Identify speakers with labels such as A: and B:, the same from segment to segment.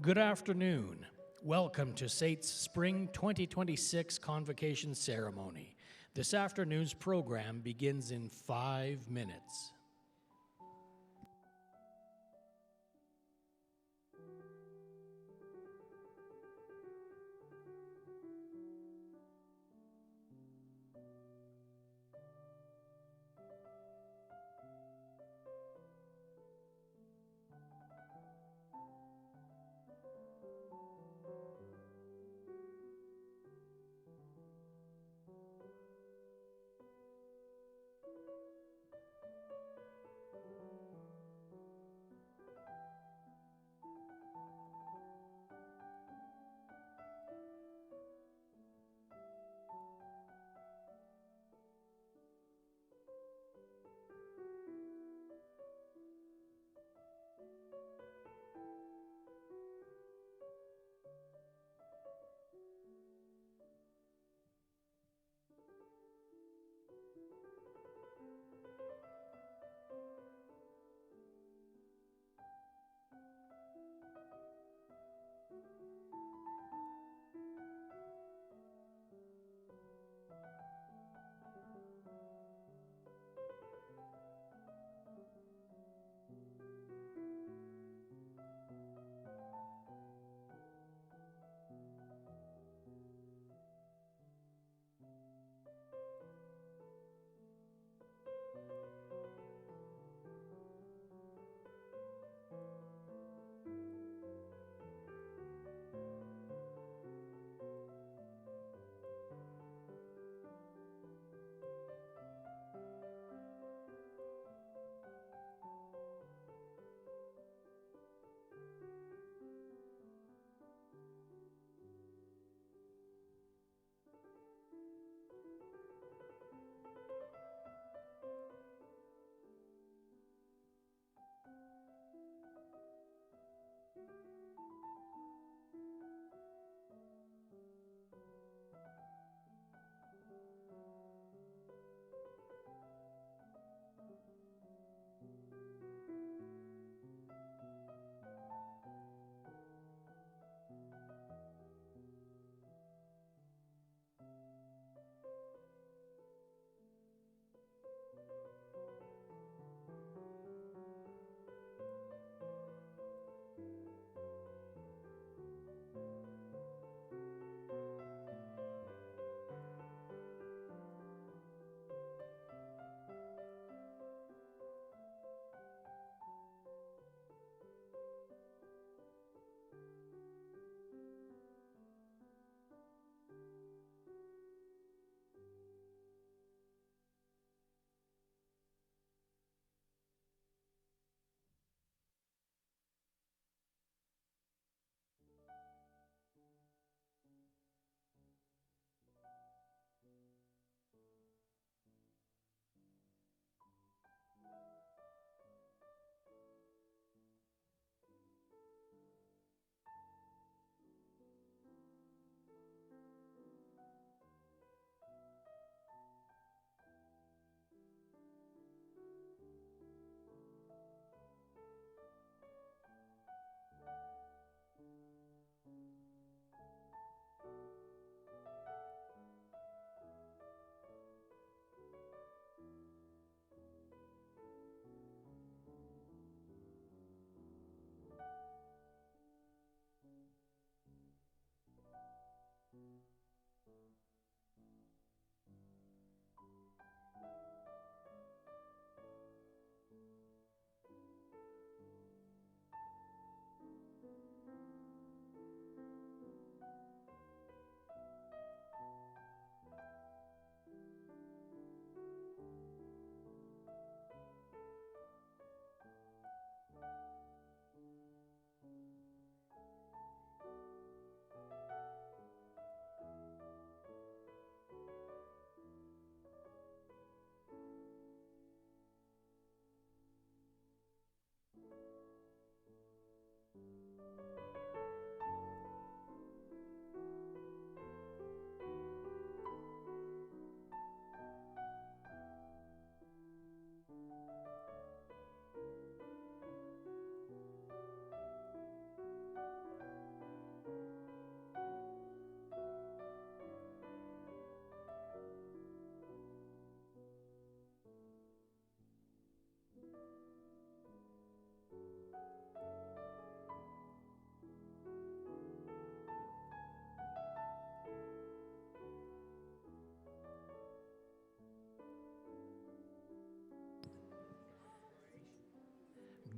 A: Good afternoon. Welcome to SAIT's Spring 2026 Convocation Ceremony. This afternoon's program begins in 5 minutes.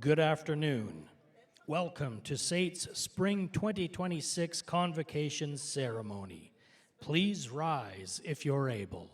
A: Good afternoon. Welcome to SAIT's Spring 2026 Convocation Ceremony. Please rise if you're able.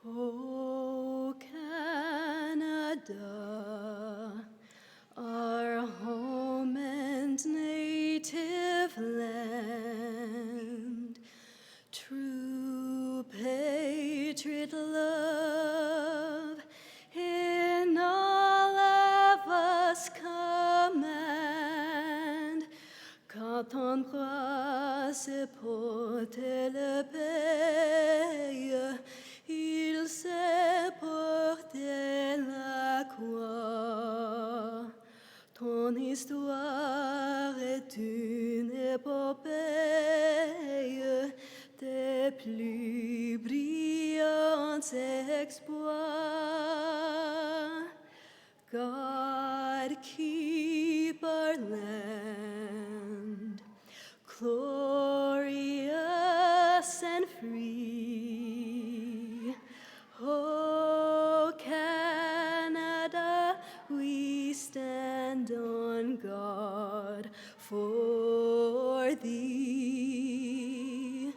B: Oh, Canada, our home and native land, true patriot love in all of us command. Quand ton bras se porte le pays, il sait porter la croix. Ton histoire est une épopée des plus brillants exploits. God, keep our land glorious and free. Oh, Canada, we stand on guard for thee.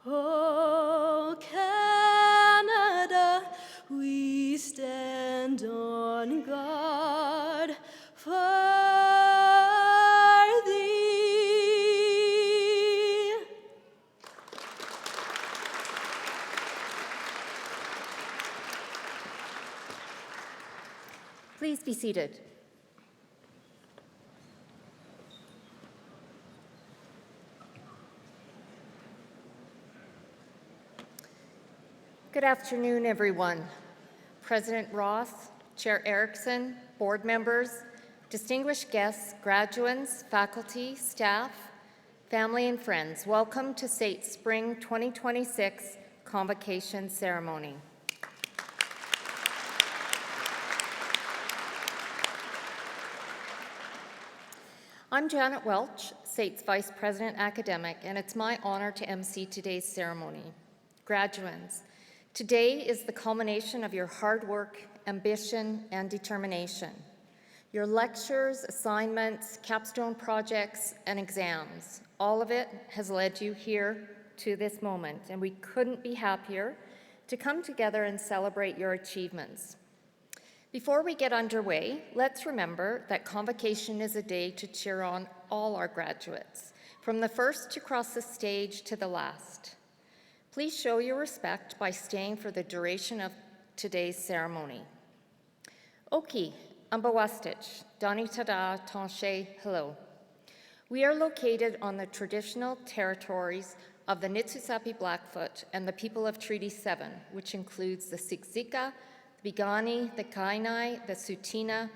B: Oh, Canada, we stand on guard for thee.
C: Please be seated. Good afternoon, everyone. President Roth, Chair Erickson, board members, distinguished guests, graduates, faculty, staff, family, and friends, welcome to SAIT's Spring 2026 Convocation Ceremony. I'm Janet Welch, SAIT's Vice President Academic, and it's my honor to MC today's ceremony. Graduates, today is the culmination of your hard work, ambition, and determination. Your lectures, assignments, capstone projects, and exams, all of it has led you here to this moment, and we couldn't be happier to come together and celebrate your achievements. Before we get underway, let's remember that Convocation is a day to cheer on all our graduates, from the first to cross the stage to the last. Please show your respect by staying for the duration of today's ceremony. Oki, Ambawastich, Dani Tada, Tanshe, hello. We are located on the traditional territories of the Nitsusapi Blackfoot and the people of Treaty 7, which includes the Siksika, the Piikani, the Kainai, the Tsuut'ina,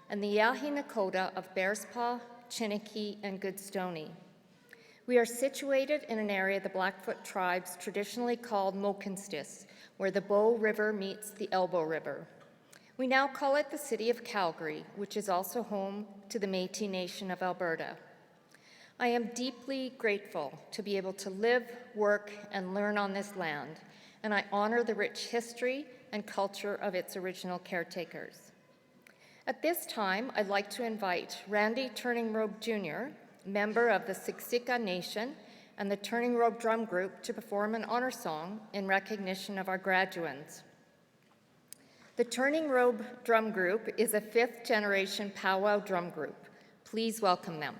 C: and the Yahi Nakota of Bearspaw, Chiniki, and Goodstoney. We are situated in an area the Blackfoot tribes traditionally called Mohkinstsis, where the Bow River meets the Elbow River. We now call it the city of Calgary, which is also home to the Métis Nation of Alberta. I am deeply grateful to be able to live, work, and learn on this land, and I honor the rich history and culture of its original caretakers. At this time, I'd like to invite Randy Turning Robe Jr., member of the Siksika Nation and the Turning Robe Drum Group, to perform an honor song in recognition of our graduates. The Turning Robe Drum Group is a fifth-generation powwow drum group. Please welcome them.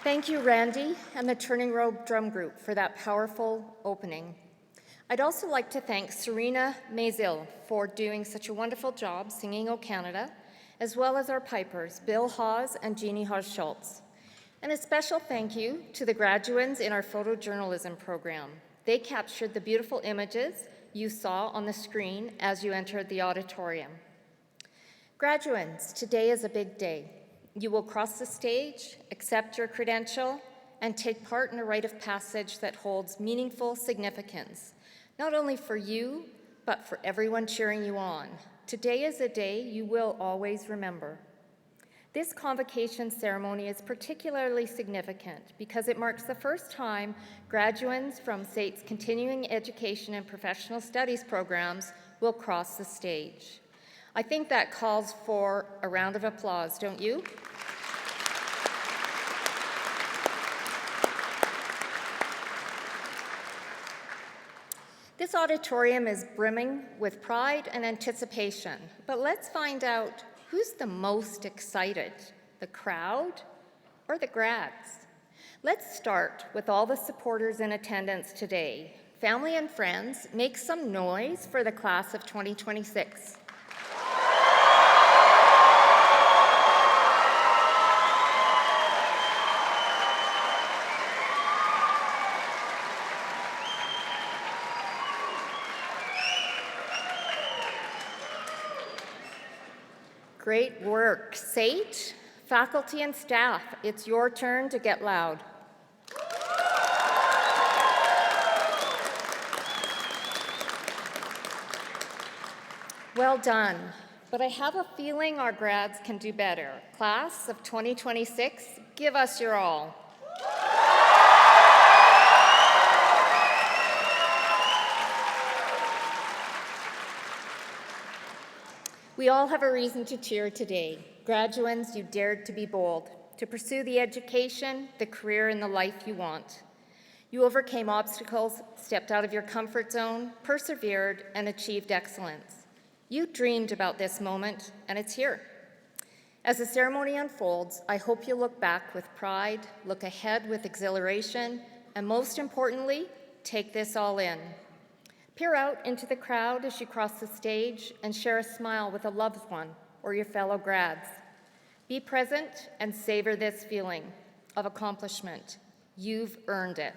C: Thank you, Randy, and the Turning Road Drum Group for that powerful opening. I'd also like to thank Serena Maisel for doing such a wonderful job singing O Canada, as well as our pipers, Bill Hawes and Jeannie Hawes-Schultz. And a special thank you to the graduates in our photojournalism program. They captured the beautiful images you saw on the screen as you entered the auditorium. Graduates, today is a big day. You will cross the stage, accept your credential, and take part in a rite of passage that holds meaningful significance, not only for you, but for everyone cheering you on. Today is a day you will always remember. This convocation ceremony is particularly significant because it marks the first time graduates from SAIT's continuing education and professional studies programs will cross the stage. I think that calls for a round of applause, don't you? This auditorium is brimming with pride and anticipation, but let's find out who's the most excited, the crowd or the grads? Let's start with all the supporters in attendance today. Family and friends, make some noise for the class of 2026. Great work. SAIT, faculty and staff, it's your turn to get loud. Well done, but I have a feeling our grads can do better. Class of 2026, give us your all. We all have a reason to cheer today. Graduates, you dared to be bold, to pursue the education, the career, and the life you want. You overcame obstacles, stepped out of your comfort zone, persevered, and achieved excellence. You dreamed about this moment, and it's here. As the ceremony unfolds, I hope you look back with pride, look ahead with exhilaration, and most importantly, take this all in. Peer out into the crowd as you cross the stage and share a smile with a loved one or your fellow grads. Be present and savor this feeling of accomplishment. You've earned it.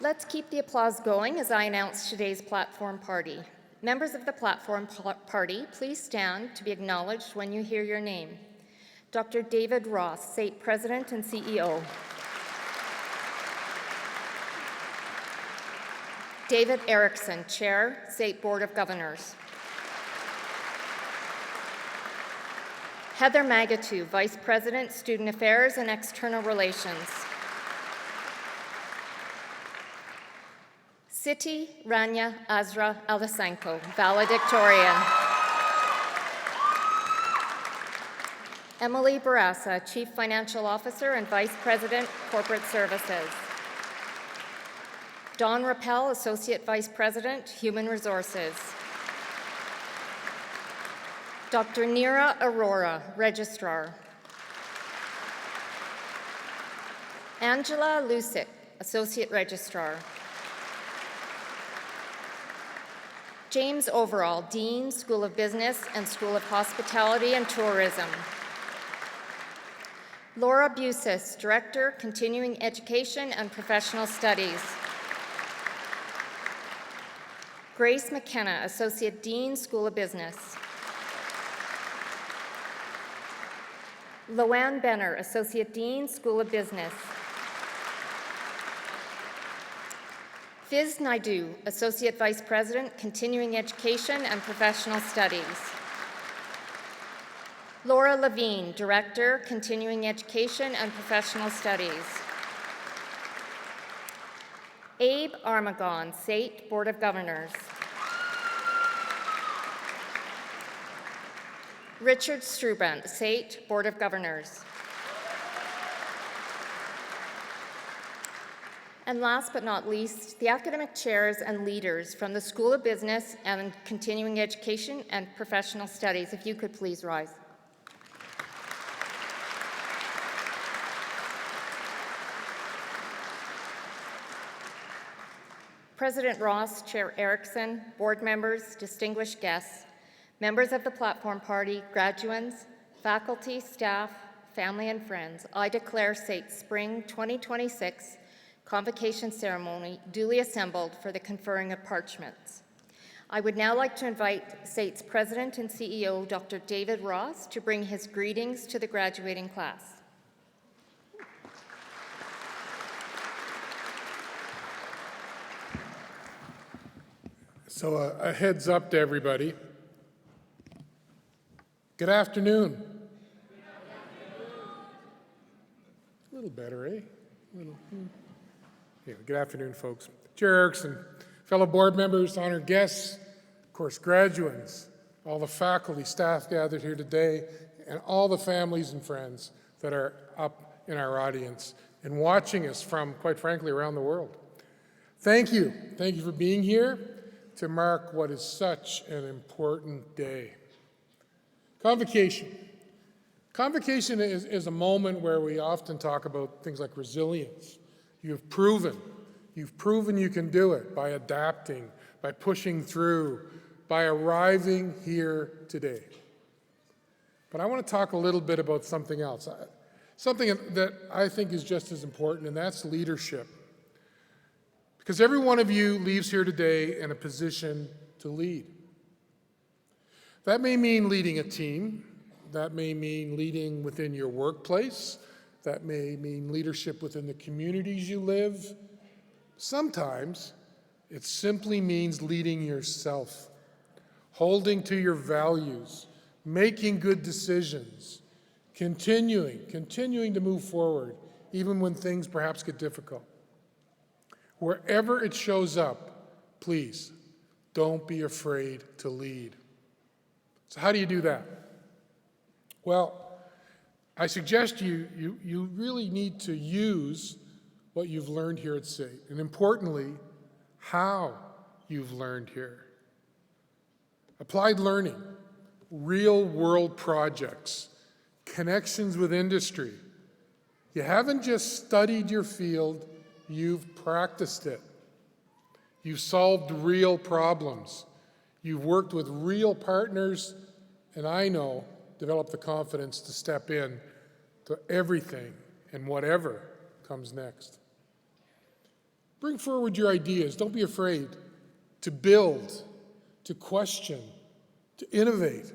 C: Let's keep the applause going as I announce today's platform party. Members of the platform party, please stand to be acknowledged when you hear your name. Dr. David Ross, SAIT President and CEO. David Erickson, Chair, SAIT Board of Governors. Heather Magatu, Vice President, Student Affairs and External Relations. Siti Rania Azra Alasanko, Valedictorian. Emily Barassa, Chief Financial Officer and Vice President, Corporate Services. Dawn Rappel, Associate Vice President, Human Resources. Dr. Neera Arora, Registrar. Angela Lusick, Associate Registrar. James Overall, Dean, School of Business and School of Hospitality and Tourism. Laura Busis, Director, Continuing Education and Professional Studies. Grace McKenna, Associate Dean, School of Business. Loanne Benner, Associate Dean, School of Business. Fiz Naidu, Associate Vice President, Continuing Education and Professional Studies. Laura Levine, Director, Continuing Education and Professional Studies. Abe Armagon, SAIT Board of Governors. Richard Strubant, SAIT Board of Governors. And last but not least, the academic chairs and leaders from the School of Business and Continuing Education and Professional Studies. If you could please rise. President Ross, Chair Erickson, board members, distinguished guests, members of the Platform Party, graduands, faculty, staff, family, and friends, I declare SAIT's Spring 2026 Convocation ceremony duly assembled for the conferring of parchments. I would now like to invite SAIT's President and CEO, Dr. David Ross, to bring his greetings to the graduating class.
D: So a heads up to everybody. Good afternoon. A little better, eh? Yeah, good afternoon, folks. Chair Erickson, fellow board members, honored guests, of course, graduates, all the faculty, staff gathered here today, and all the families and friends that are up in our audience and watching us from, quite frankly, around the world. Thank you. Thank you for being here to mark what is such an important day. Convocation. Convocation is a moment where we often talk about things like resilience. You've proven you can do it by adapting, by pushing through, by arriving here today. But I want to talk a little bit about something else, something that I think is just as important, and that's leadership. Because every one of you leaves here today in a position to lead. That may mean leading a team. That may mean leading within your workplace. That may mean leadership within the communities you live. Sometimes it simply means leading yourself, holding to your values, making good decisions, continuing to move forward, even when things perhaps get difficult. Wherever it shows up, please, don't be afraid to lead. So how do you do that? Well, I suggest you really need to use what you've learned here at SAIT, and importantly, how you've learned here. Applied learning, real-world projects, connections with industry. You haven't just studied your field, you've practiced it. You've solved real problems. You've worked with real partners, and I know, developed the confidence to step in to everything and whatever comes next. Bring forward your ideas. Don't be afraid to build, to question, to innovate.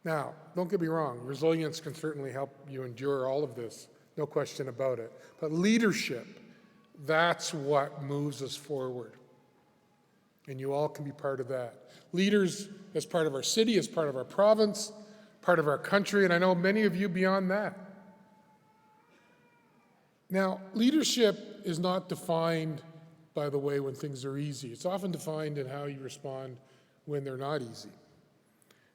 D: Now, don't get me wrong, resilience can certainly help you endure all of this, no question about it. But leadership, that's what moves us forward. And you all can be part of that. Leaders as part of our city, as part of our province, part of our country, and I know many of you beyond that. Now, leadership is not defined by the way when things are easy. It's often defined in how you respond when they're not easy.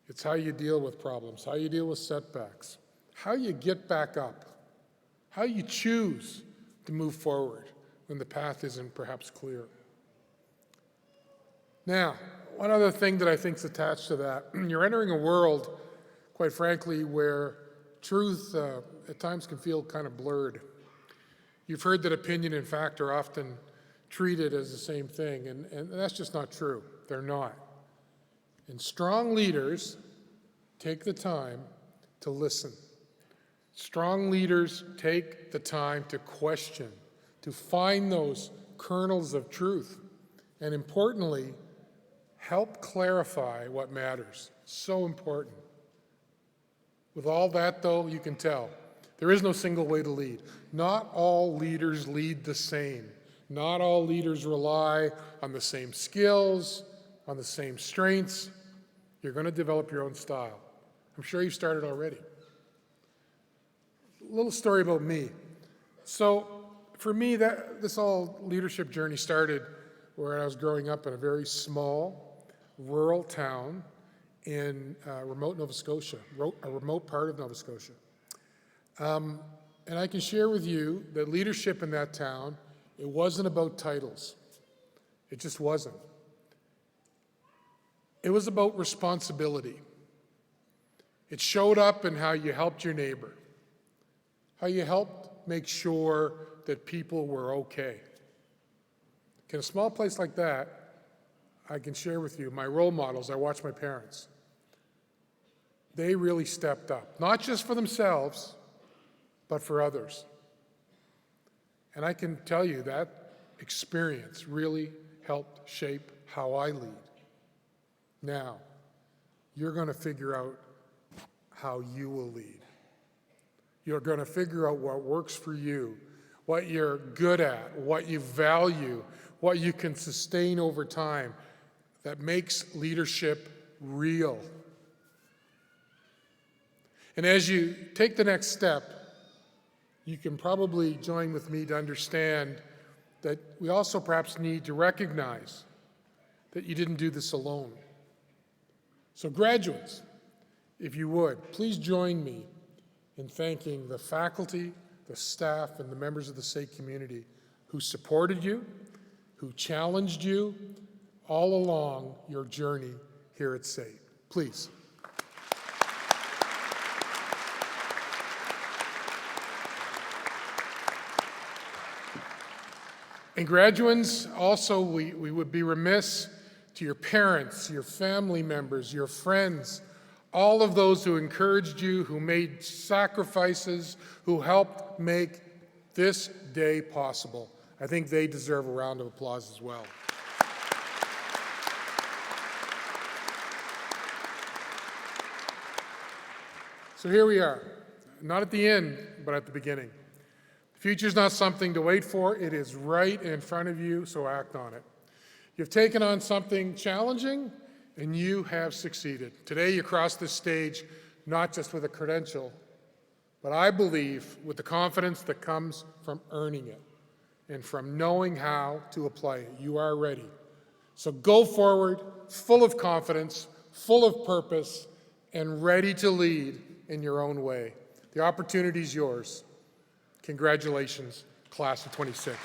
D: It's how you deal with problems, how you deal with setbacks, how you get back up, how you choose to move forward when the path isn't perhaps clear. Now, one other thing that I think is attached to that, you're entering a world, quite frankly, where truth at times can feel kind of blurred. You've heard that opinion and fact are often treated as the same thing, and that's just not true. They're not. And strong leaders take the time to listen. Strong leaders take the time to question, to find those kernels of truth, and importantly, help clarify what matters. So important. With all that, though, you can tell there is no single way to lead. Not all leaders lead the same. Not all leaders rely on the same skills, on the same strengths. You're going to develop your own style. I'm sure you've started already. A little story about me. So for me, this whole leadership journey started where I was growing up in a very small, rural town in remote Nova Scotia, a remote part of Nova Scotia. And I can share with you that leadership in that town It wasn't about titles. It just wasn't. It was about responsibility. It showed up in how you helped your neighbor, how you helped make sure that people were okay. In a small place like that, I can share with you my role models. I watched my parents. They really stepped up, not just for themselves, but for others. And I can tell you that experience really helped shape how I lead. Now, you're going to figure out how you will lead. You're going to figure out what works for you, what you're good at, what you value, what you can sustain over time that makes leadership real. And as you take the next step, you can probably join with me to understand that we also perhaps need to recognize that you didn't do this alone. So graduates, if you would, please join me in thanking the faculty, the staff, and the members of the SAIT community who supported you, who challenged you all along your journey here at SAIT. Please. And graduates, also, we would be remiss to your parents, your family members, your friends, all of those who encouraged you, who made sacrifices, who helped make this day possible. I think they deserve a round of applause as well. So here we are, not at the end, but at the beginning. The future's not something to wait for, it is right in front of you, so act on it. You've taken on something challenging, and you have succeeded. Today you cross this stage not just with a credential, but I believe with the confidence that comes from earning it and from knowing how to apply it. You are ready. So go forward, full of confidence, full of purpose, and ready to lead in your own way. The opportunity is yours. Congratulations, class of 26.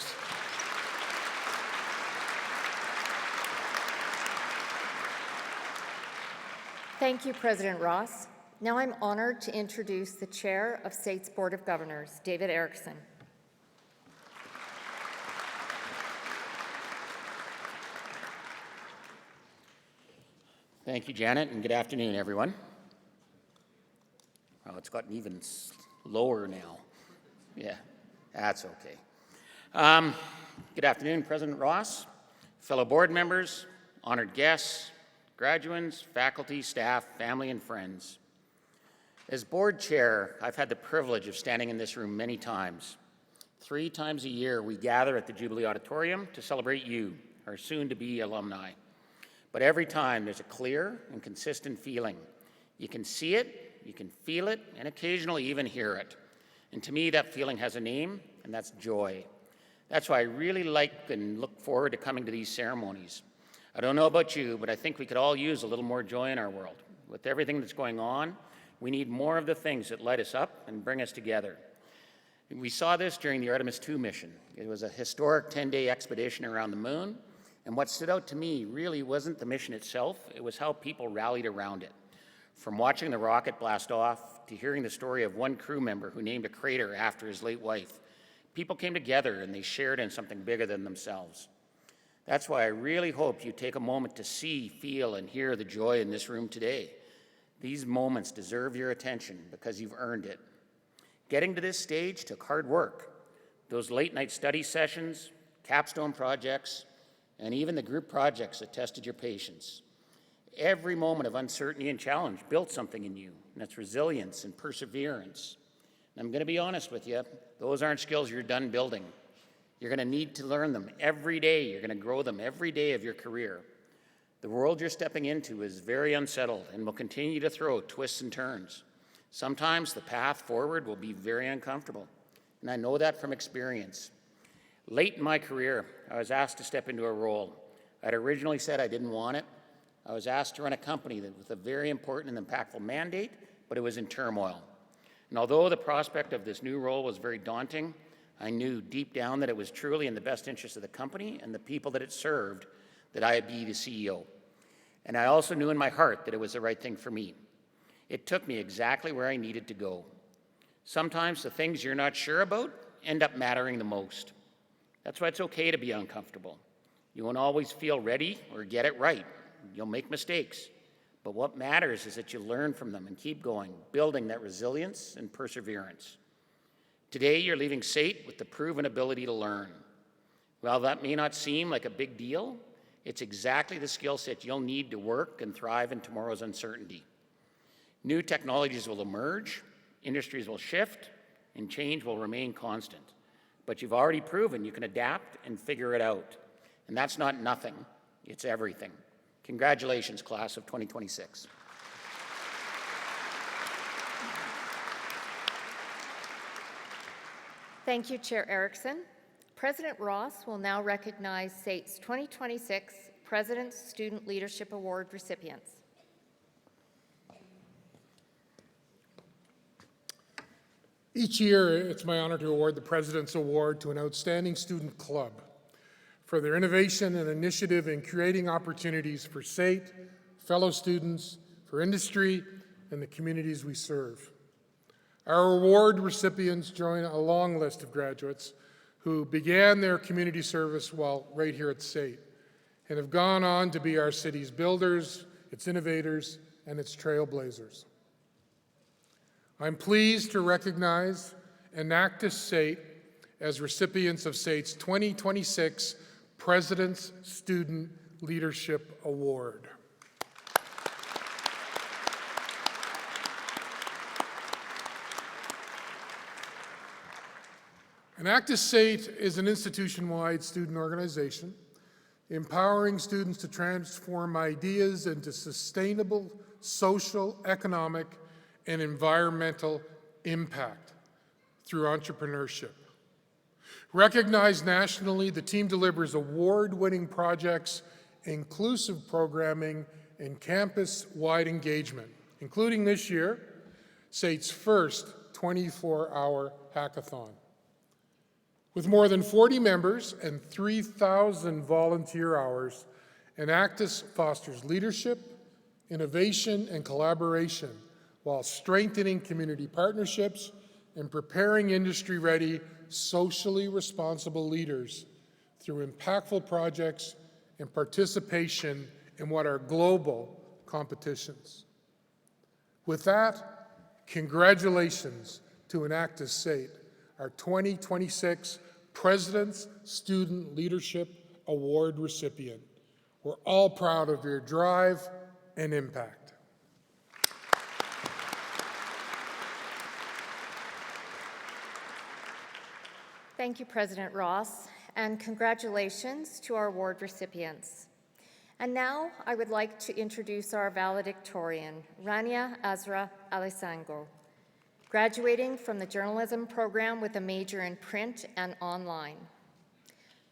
C: Thank you, President Ross. Now I'm honored to introduce the Chair of SAIT's Board of Governors, David Erickson.
E: Thank you, Janet, and good afternoon, everyone. Well, it's gotten even lower now. Yeah, that's okay. Good afternoon, President Ross, fellow board members, honored guests, graduates, faculty, staff, family, and friends. As board chair, I've had the privilege of standing in this room many times. 3 times a year, we gather at the Jubilee Auditorium to celebrate you, our soon-to-be alumni. But every time, there's a clear and consistent feeling. You can see it, you can feel it, and occasionally even hear it. And to me, that feeling has a name, and that's joy. That's why I really like and look forward to coming to these ceremonies. I don't know about you, but I think we could all use a little more joy in our world. With everything that's going on, we need more of the things that light us up and bring us together. We saw this during the Artemis II mission. It was a historic 10-day expedition around the moon, and what stood out to me really wasn't the mission itself, it was how people rallied around it. From watching the rocket blast off to hearing the story of one crew member who named a crater after his late wife, people came together and they shared in something bigger than themselves. That's why I really hope you take a moment to see, feel, and hear the joy in this room today. These moments deserve your attention because you've earned it. Getting to this stage took hard work. Those late-night study sessions, capstone projects, and even the group projects that tested your patience. Every moment of uncertainty and challenge built something in you, and that's resilience and perseverance. And I'm going to be honest with you, those aren't skills you're done building. You're going to need to learn them every day. You're going to grow them every day of your career. The world you're stepping into is very unsettled and will continue to throw twists and turns. Sometimes the path forward will be very uncomfortable, and I know that from experience. Late in my career, I was asked to step into a role. I'd originally said I didn't want it. I was asked to run a company with a very important and impactful mandate, but it was in turmoil. And although the prospect of this new role was very daunting, I knew deep down that it was truly in the best interest of the company and the people that it served that I would be the CEO. And I also knew in my heart that it was the right thing for me. It took me exactly where I needed to go. Sometimes the things you're not sure about end up mattering the most. That's why it's okay to be uncomfortable. You won't always feel ready or get it right. You'll make mistakes. But what matters is that you learn from them and keep going, building that resilience and perseverance. Today, you're leaving SAIT with the proven ability to learn. While that may not seem like a big deal, it's exactly the skill set you'll need to work and thrive in tomorrow's uncertainty. New technologies will emerge, industries will shift, and change will remain constant. But you've already proven you can adapt and figure it out. And that's not nothing, it's everything. Congratulations, class of 2026.
C: Thank you, Chair Erickson. President Ross will now recognize SAIT's 2026 President's Student Leadership Award recipients.
D: Each year, it's my honor to award the President's Award to an outstanding student club for their innovation and initiative in creating opportunities for SAIT, fellow students, for industry, and the communities we serve. Our award recipients join a long list of graduates who began their community service while right here at SAIT and have gone on to be our city's builders, its innovators, and its trailblazers. I'm pleased to recognize Enactus SAIT as recipients of SAIT's 2026 President's Student Leadership Award. Enactus SAIT is an institution-wide student organization empowering students to transform ideas into sustainable social, economic, and environmental impact through entrepreneurship. Recognized nationally, the team delivers award-winning projects, inclusive programming, and campus-wide engagement, including this year, SAIT's first 24-hour hackathon. With more than 40 members and 3,000 volunteer hours, Enactus fosters leadership, innovation, and collaboration while strengthening community partnerships and preparing industry-ready, socially responsible leaders through impactful projects and participation in what are global competitions. With that, congratulations to Enactus SAIT, our 2026 President's Student Leadership Award recipient. We're all proud of your drive and impact.
C: Thank you, President Ross, and congratulations to our award recipients. And now I would like to introduce our valedictorian, Rania Azra Alessango, graduating from the journalism program with a major in print and online.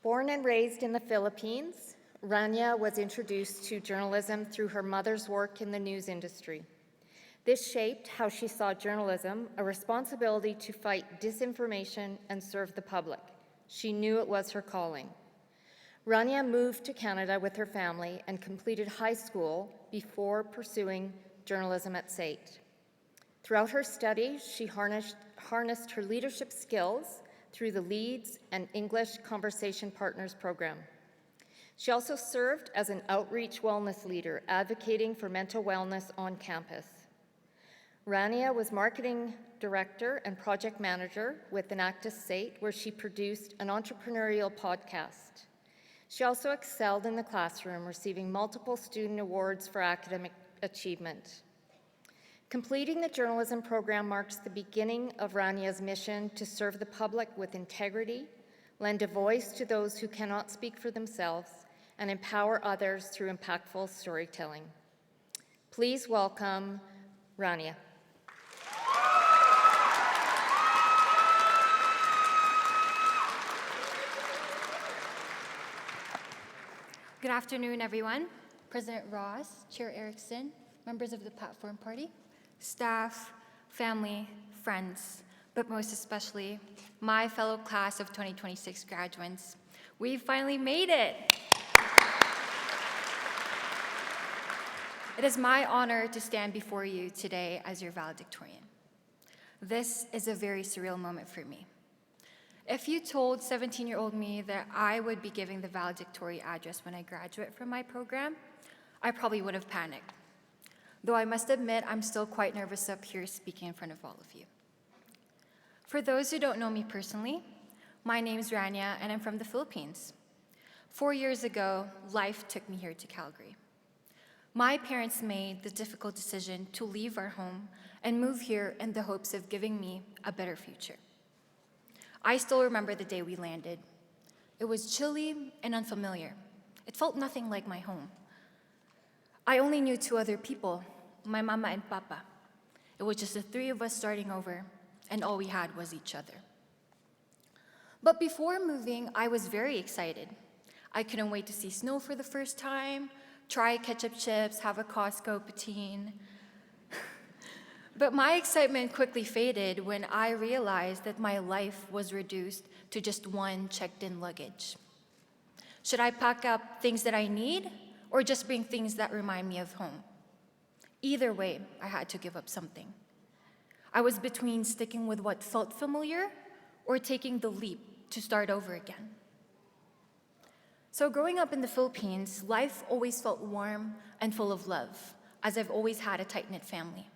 C: Born and raised in the Philippines, Rania was introduced to journalism through her mother's work in the news industry. This shaped how she saw journalism, a responsibility to fight disinformation and serve the public. She knew it was her calling. Rania moved to Canada with her family and completed high school before pursuing journalism at SAIT. Throughout her studies, she harnessed her leadership skills through the Leads and English Conversation Partners program. She also served as an outreach wellness leader, advocating for mental wellness on campus. Rania was marketing director and project manager with Enactus SAIT, where she produced an entrepreneurial podcast. She also excelled in the classroom, receiving multiple student awards for academic achievement. Completing the journalism program marks the beginning of Rania's mission to serve the public with integrity, lend a voice to those who cannot speak for themselves, and empower others through impactful storytelling. Please welcome Rania.
F: Good afternoon, everyone. President Ross, Chair Erickson, members of the Platform Party, staff, family, friends. but most especially my fellow class of 2026 graduates. We finally made it. It is my honor to stand before you today as your valedictorian. This is a very surreal moment for me. If you told 17-year-old me that I would be giving the valedictorian address when I graduate from my program, I probably would have panicked. Though I must admit, I'm still quite nervous up here speaking in front of all of you. For those who don't know me personally, my name's Rania and I'm from the Philippines. 4 years ago, life took me here to Calgary. My parents made the difficult decision to leave our home and move here in the hopes of giving me a better future. I still remember the day we landed. It was chilly and unfamiliar. It felt nothing like my home. I only knew 2 other people, my mama and papa. It was just the 3 of us starting over, and all we had was each other. But before moving, I was very excited. I couldn't wait to see snow for the first time, try ketchup chips, have a Costco poutine. But my excitement quickly faded when I realized that my life was reduced to just 1 checked-in luggage. Should I pack up things that I need, or just bring things that remind me of home? Either way, I had to give up something. I was between sticking with what felt familiar or taking the leap to start over again. So growing up in the Philippines, life always felt warm and full of love, as I've always had a tight-knit family.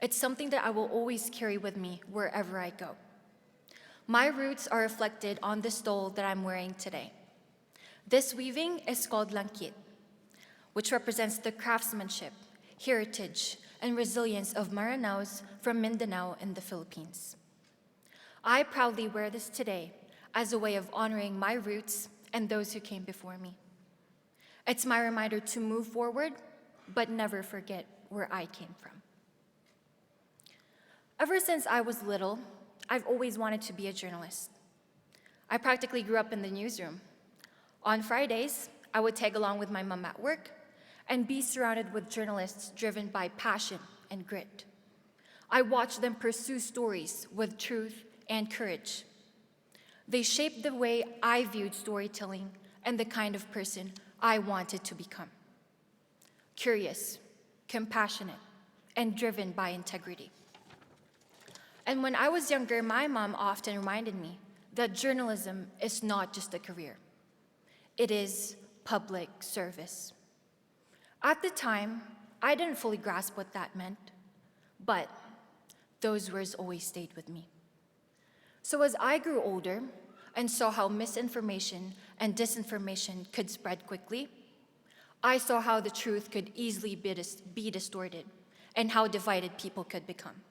F: It's something that I will always carry with me wherever I go. My roots are reflected on the stole that I'm wearing today. This weaving is called langkit, which represents the craftsmanship, heritage, and resilience of Maranaos from Mindanao in the Philippines. I proudly wear this today as a way of honoring my roots and those who came before me. It's my reminder to move forward, but never forget where I came from. Ever since I was little, I've always wanted to be a journalist. I practically grew up in the newsroom. On Fridays, I would tag along with my mom at work and be surrounded with journalists driven by passion and grit. I watched them pursue stories with truth and courage. They shaped the way I viewed storytelling and the kind of person I wanted to become. Curious, compassionate, and driven by integrity. And when I was younger, my mom often reminded me that journalism is not just a career. It is public service. At the time, I didn't fully grasp what that meant, but those words always stayed with me. So as I grew older and saw how misinformation and disinformation could spread quickly, I saw how the truth could easily be distorted and how divided people could become.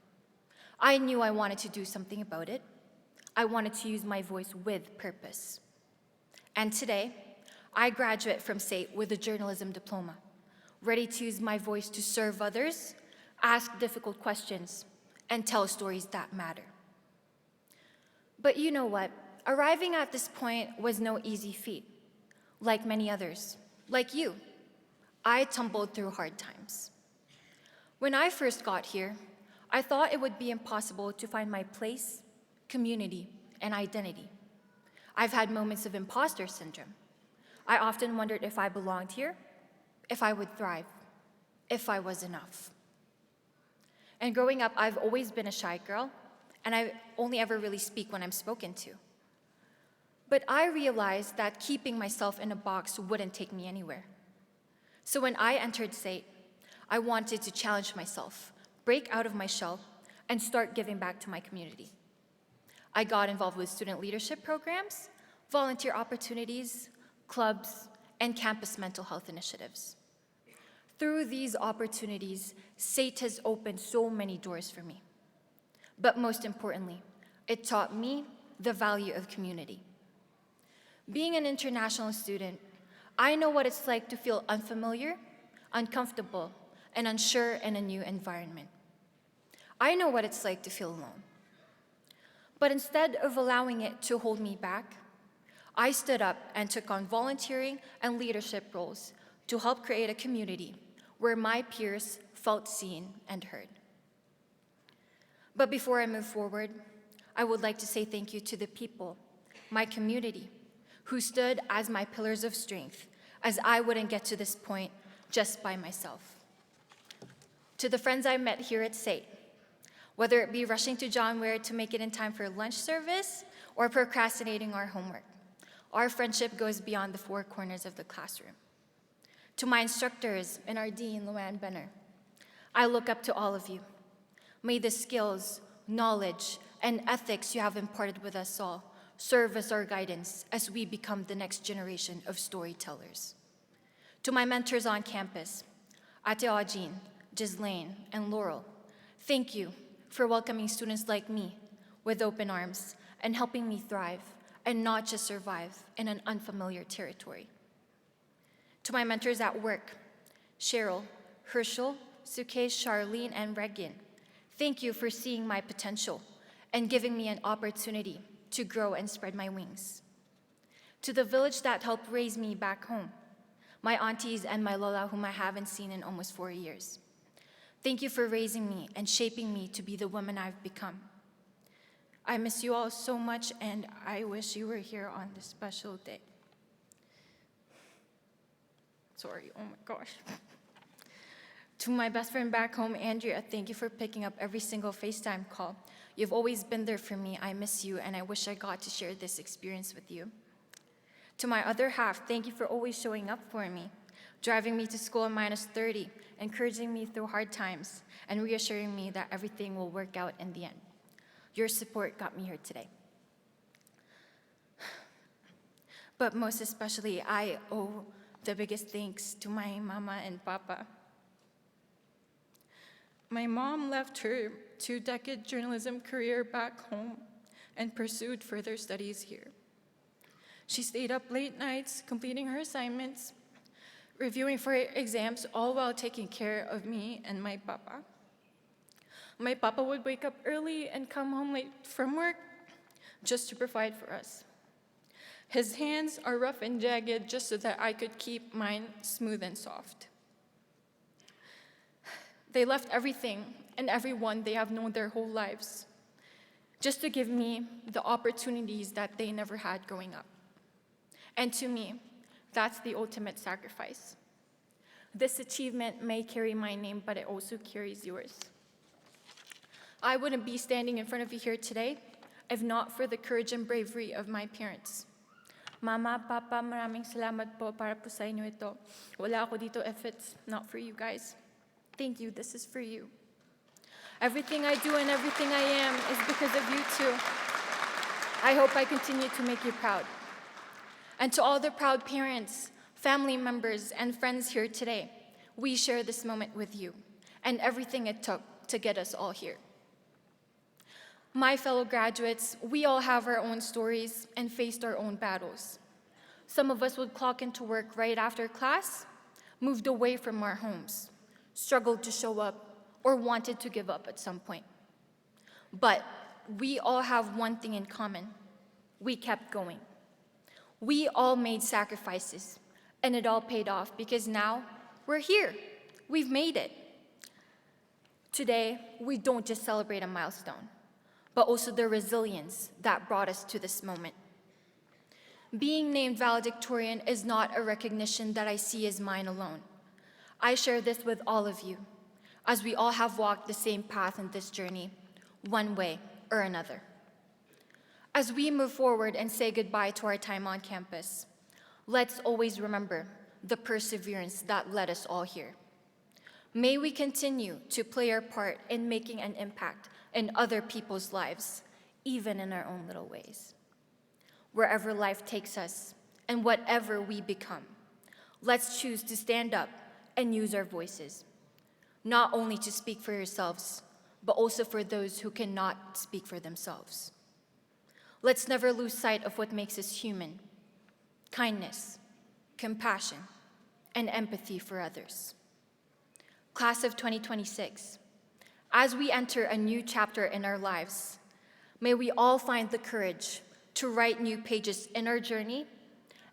F: I knew I wanted to do something about it. I wanted to use my voice with purpose. And today, I graduate from SAIT with a journalism diploma, ready to use my voice to serve others, ask difficult questions, and tell stories that matter. But you know what? Arriving at this point was no easy feat. Like many others, like you, I tumbled through hard times. When I first got here, I thought it would be impossible to find my place, community, and identity. I've had moments of imposter syndrome. I often wondered if I belonged here, if I would thrive, if I was enough. And growing up, I've always been a shy girl, and I only ever really speak when I'm spoken to. But I realized that keeping myself in a box wouldn't take me anywhere. So when I entered SAIT, I wanted to challenge myself, break out of my shell, and start giving back to my community. I got involved with student leadership programs, volunteer opportunities, clubs, and campus mental health initiatives. Through these opportunities, SAIT has opened so many doors for me. But most importantly, it taught me the value of community. Being an international student, I know what it's like to feel unfamiliar, uncomfortable, and unsure in a new environment. I know what it's like to feel alone. But instead of allowing it to hold me back, I stood up and took on volunteering and leadership roles to help create a community where my peers felt seen and heard. But before I move forward, I would like to say thank you to the people, my community, who stood as my pillars of strength, as I wouldn't get to this point just by myself. To the friends I met here at SAIT, whether it be rushing to John Ware to make it in time for lunch service or procrastinating our homework, our friendship goes beyond the four corners of the classroom. To my instructors and our Dean, Luann Benner, I look up to all of you. May the skills, knowledge, and ethics you have imparted with us all serve as our guidance as we become the next generation of storytellers. To my mentors on campus, Ate Aujin, Ghislaine, and Laurel, thank you for welcoming students like me with open arms and helping me thrive and not just survive in an unfamiliar territory. To my mentors at work, Cheryl, Herschel, Sukesh, Charlene, and Regan, thank you for seeing my potential and giving me an opportunity to grow and spread my wings. To the village that helped raise me back home, my aunties and my lola whom I haven't seen in almost 4 years, thank you for raising me and shaping me to be the woman I've become. I miss you all so much, and I wish you were here on this special day. Sorry, oh my gosh. To my best friend back home, Andrea, thank you for picking up every single FaceTime call. You've always been there for me. I miss you, and I wish I got to share this experience with you. To my other half, thank you for always showing up for me, driving me to school in -30, encouraging me through hard times, and reassuring me that everything will work out in the end. Your support got me here today. But most especially, I owe the biggest thanks to my mama and papa. My mom left her 2-decade journalism career back home and pursued further studies here. She stayed up late nights, completing her assignments, reviewing for exams, all while taking care of me and my papa. My papa would wake up early and come home late from work just to provide for us. His hands are rough and jagged just so that I could keep mine smooth and soft. They left everything and everyone they have known their whole lives just to give me the opportunities that they never had growing up. And to me, that's the ultimate sacrifice. This achievement may carry my name, but it also carries yours. I wouldn't be standing in front of you here today if not for the courage and bravery of my parents. Mama, Papa, maraming salamat po para po sa inyo ito. Wala ako dito if it's not for you guys. Thank you, this is for you. Everything I do and everything I am is because of you too. I hope I continue to make you proud. And to all the proud parents, family members, and friends here today, we share this moment with you and everything it took to get us all here. My fellow graduates, we all have our own stories and faced our own battles. Some of us would clock into work right after class, moved away from our homes, struggled to show up, or wanted to give up at some point. But we all have one thing in common. We kept going. We all made sacrifices, and it all paid off because now we're here. We've made it. Today, we don't just celebrate a milestone, but also the resilience that brought us to this moment. Being named valedictorian is not a recognition that I see as mine alone. I share this with all of you, as we all have walked the same path in this journey, one way or another. As we move forward and say goodbye to our time on campus, let's always remember the perseverance that led us all here. May we continue to play our part in making an impact in other people's lives, even in our own little ways. Wherever life takes us and whatever we become, let's choose to stand up and use our voices, not only to speak for yourselves, but also for those who cannot speak for themselves. Let's never lose sight of what makes us human: kindness, compassion, and empathy for others. Class of 2026, as we enter a new chapter in our lives, may we all find the courage to write new pages in our journey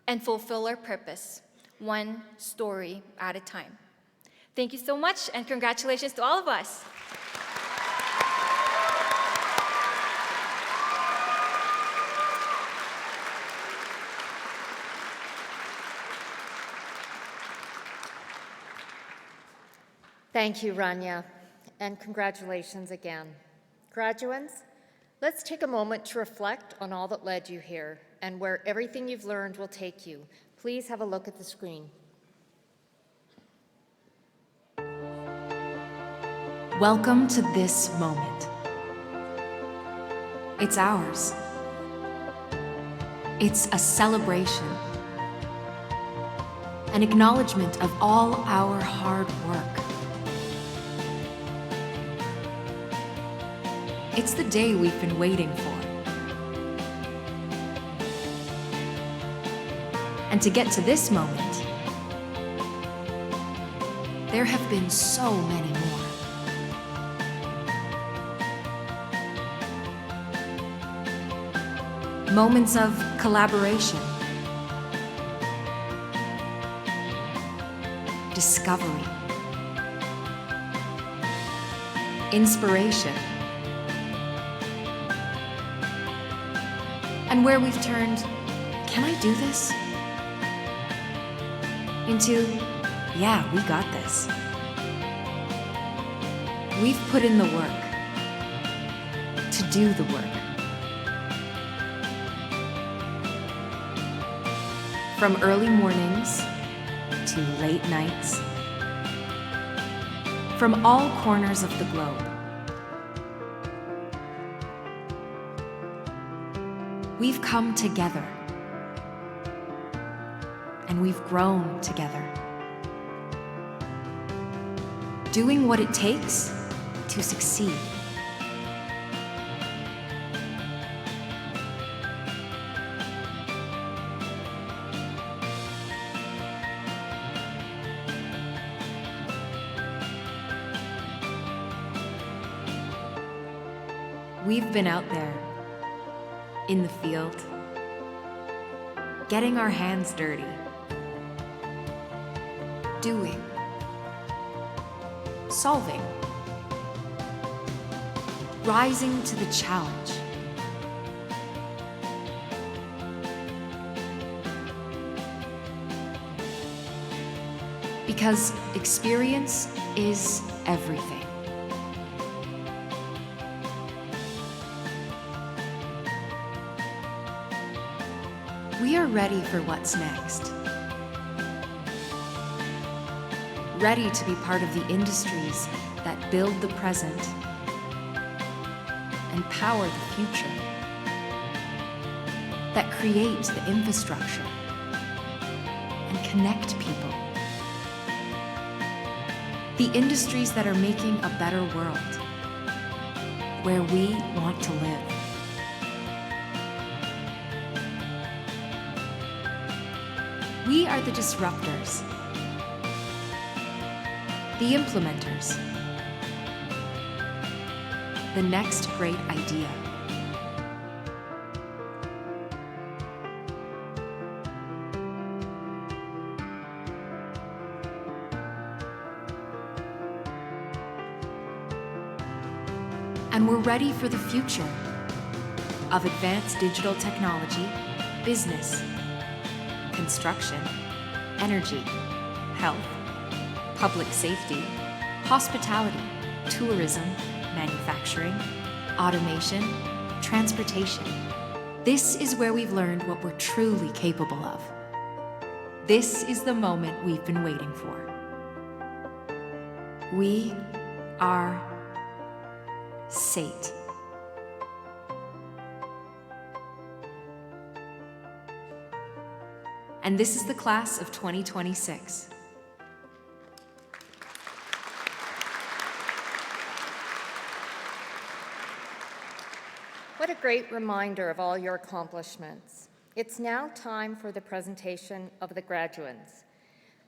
F: and fulfill our purpose, one story at a time. Thank you so much, and congratulations to all of us.
C: Thank you, Rania, and congratulations again. Graduates, let's take a moment to reflect on all that led you here and where everything you've learned will take you. Please have a look at the screen.
G: Welcome to this moment. It's ours. It's a celebration, an acknowledgement of all our hard work. It's the day we've been waiting for. And to get to this moment, there have been so many more. Moments of collaboration, discovery, inspiration, and where we've turned, "Can I do this?" into, "Yeah, we got this." We've put in the work to do the work. From early mornings to late nights, from all corners of the globe, we've come together and we've grown together, doing what it takes to succeed. We've been out there, in the field, getting our hands dirty, doing, solving, rising to the challenge. Because experience is everything. We are ready for what's next. Ready to be part of the industries that build the present and power the future, that create the infrastructure and connect people. The industries that are making a better world, where we want to live. We are the disruptors, the implementers, the next great idea. And we're ready for the future of advanced digital technology, business, construction, energy, health, public safety, hospitality, tourism, manufacturing, automation, transportation. This is where we've learned what we're truly capable of. This is the moment we've been waiting for. We are SAIT. And this is the class of 2026.
C: What a great reminder of all your accomplishments. It's now time for the presentation of the graduates.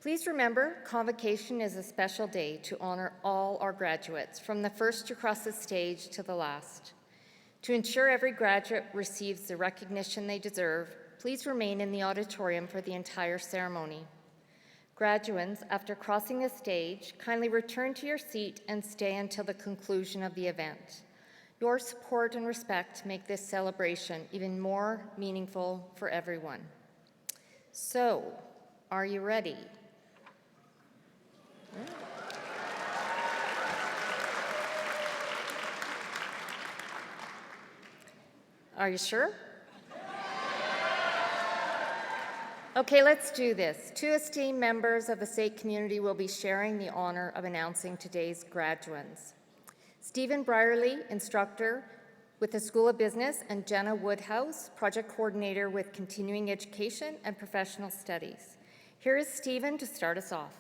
C: Please remember, Convocation is a special day to honor all our graduates, from the first to cross the stage to the last. To ensure every graduate receives the recognition they deserve, please remain in the auditorium for the entire ceremony. Graduates, after crossing the stage, kindly return to your seat and stay until the conclusion of the event. Your support and respect make this celebration even more meaningful for everyone. So, are you ready? Are you sure? Okay, let's do this. Two esteemed members of the SAIT community will be sharing the honor of announcing today's graduates. Stephen Brierly, instructor with the School of Business, and Jenna Woodhouse, project coordinator with Continuing Education and Professional Studies. Here is Stephen to start us off.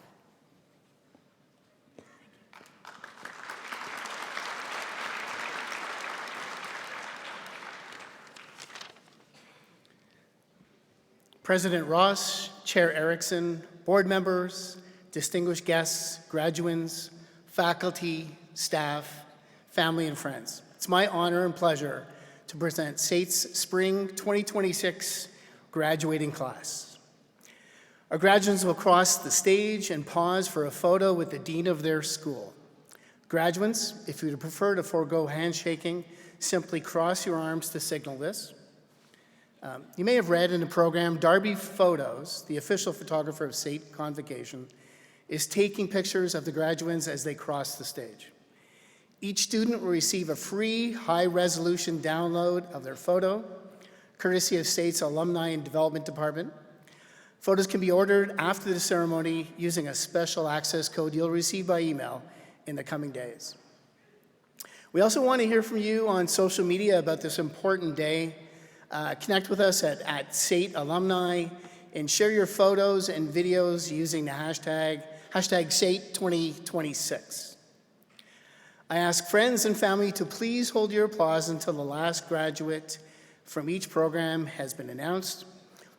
H: President Ross, Chair Erickson, board members, distinguished guests, graduands, faculty, staff, family, and friends. It's my honor and pleasure to present SAIT's Spring 2026 graduating class. Our graduates will cross the stage and pause for a photo with the dean of their school. Graduates, if you would prefer to forego handshaking, simply cross your arms to signal this. You may have read in the program, Darby Photos, the official photographer of SAIT Convocation, is taking pictures of the graduates as they cross the stage. Each student will receive a free, high-resolution download of their photo, courtesy of SAIT's Alumni and Development Department. Photos can be ordered after the ceremony using a special access code you'll receive by email in the coming days. We also want to hear from you on social media about this important day. Connect with us at SAIT Alumni and share your photos and videos using the hashtag SAIT2026. I ask friends and family to please hold your applause until the last graduate from each program has been announced.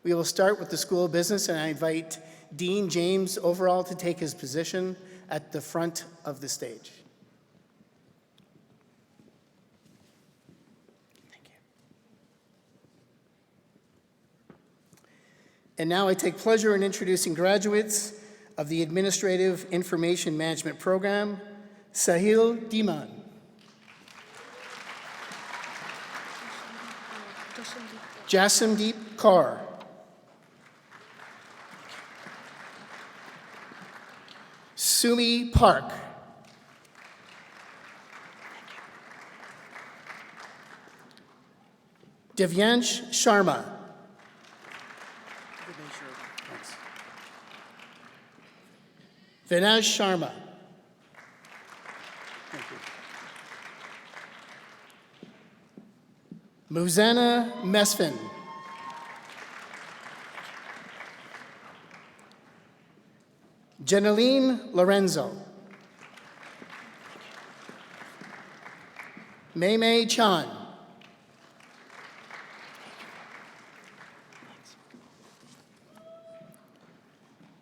H: We will start with the School of Business, and I invite Dean James Overall to take his position at the front of the stage. And now I take pleasure in introducing graduates of the Administrative Information Management Program, Sahil Diman, Jasimdeep Kaur, Sumi Park, Divyansh Sharma, Vinay Sharma. Muzana Mesfin. Jeneline Lorenzo. Mei Chan.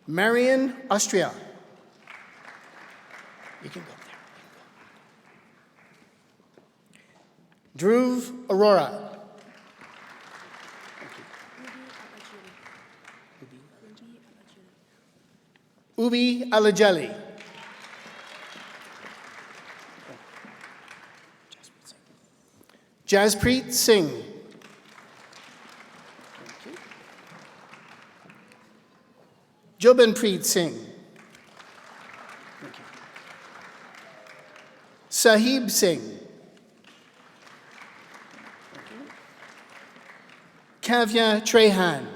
H: Marion Austria. You can go there. Dhruv Aurora. Ubi Alajeli. Jaspreet Singh. Jobinpreet Singh. Sahib Singh. Kavya Trehan.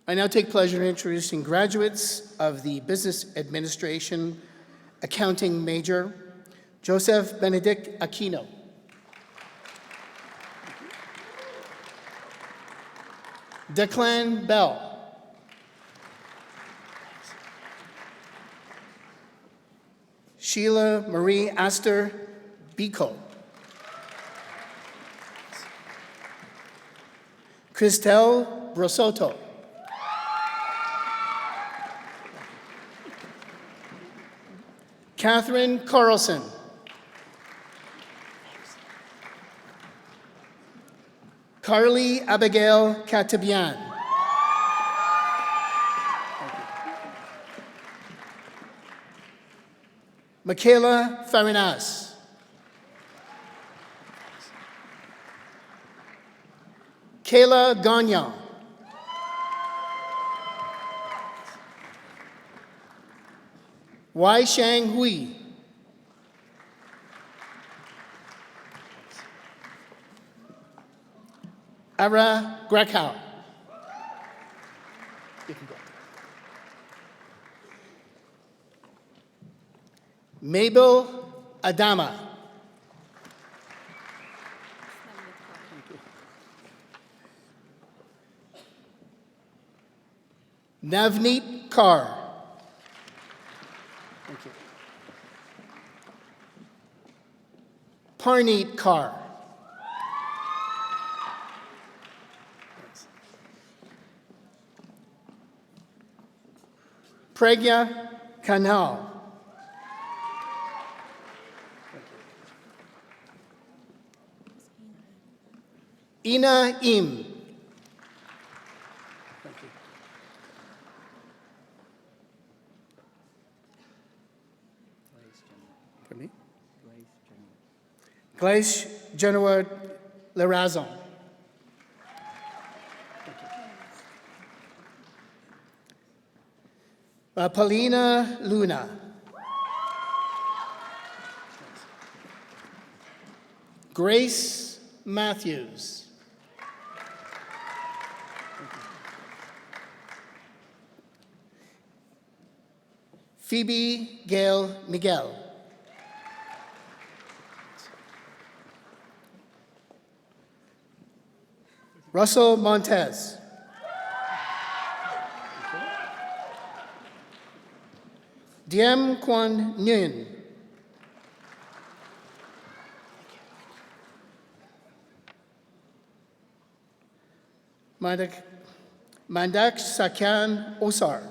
H: I now take pleasure in introducing graduates of the Business Administration Accounting major, Joseph Benedict Aquino. Declan Bell. Sheila Marie Astor Biko. Christelle Brosotto. Catherine Carlson. Carly Abigail Katabian. Michaela Farinas. Kayla Gagnon. Wai Shang Hui. Ara Grekow. Mabel Adama. Navneet Kaur. Parneet Kaur. Pragya Kanal. Ina Im. Pardon me? Glace Genoa Lerazon. Paulina Luna. Grace Matthews. Phoebe Gail Miguel. Russell Montez. Diem Quan Nguyen. Mandak Sakyan Osar.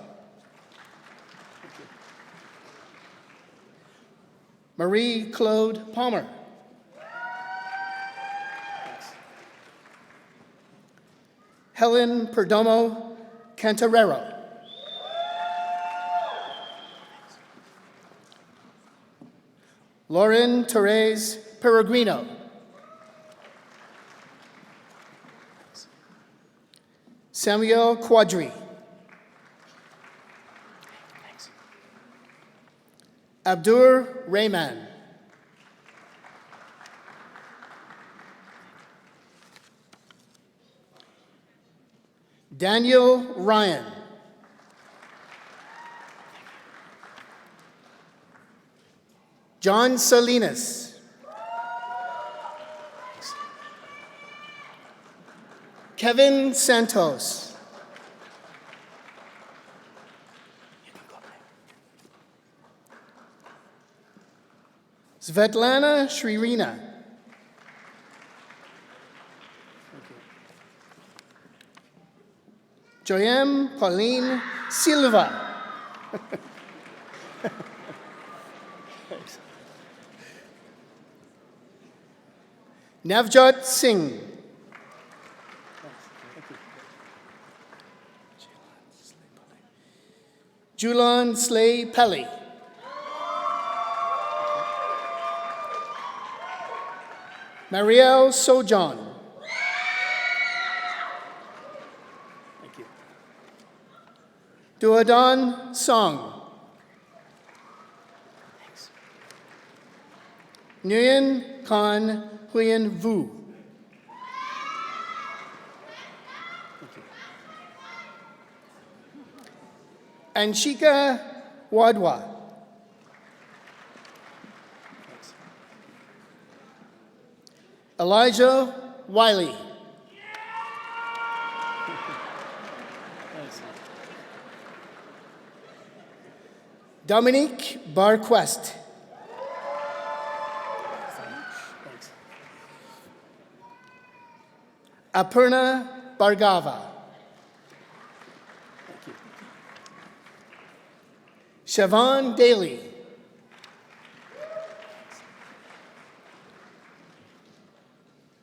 H: Marie Claude Palmer. Helen Perdomo Cantarero. Lauren Therese Peregrino. Samuel Quadri. Abdur Rahman. Daniel Ryan. John Salinas. Kevin Santos. Svetlana Shririna. Joyem Pauline Silva. Navjot Singh. Julan Slay Pelly. Marielle Sojon. Thank you. Duadon Song. Thanks. Nguyen Khan Huyen Vu. Anshika Wadwa. Elijah Wiley. Dominique Barquest. Aparna Bhargava. Siobhan Daly.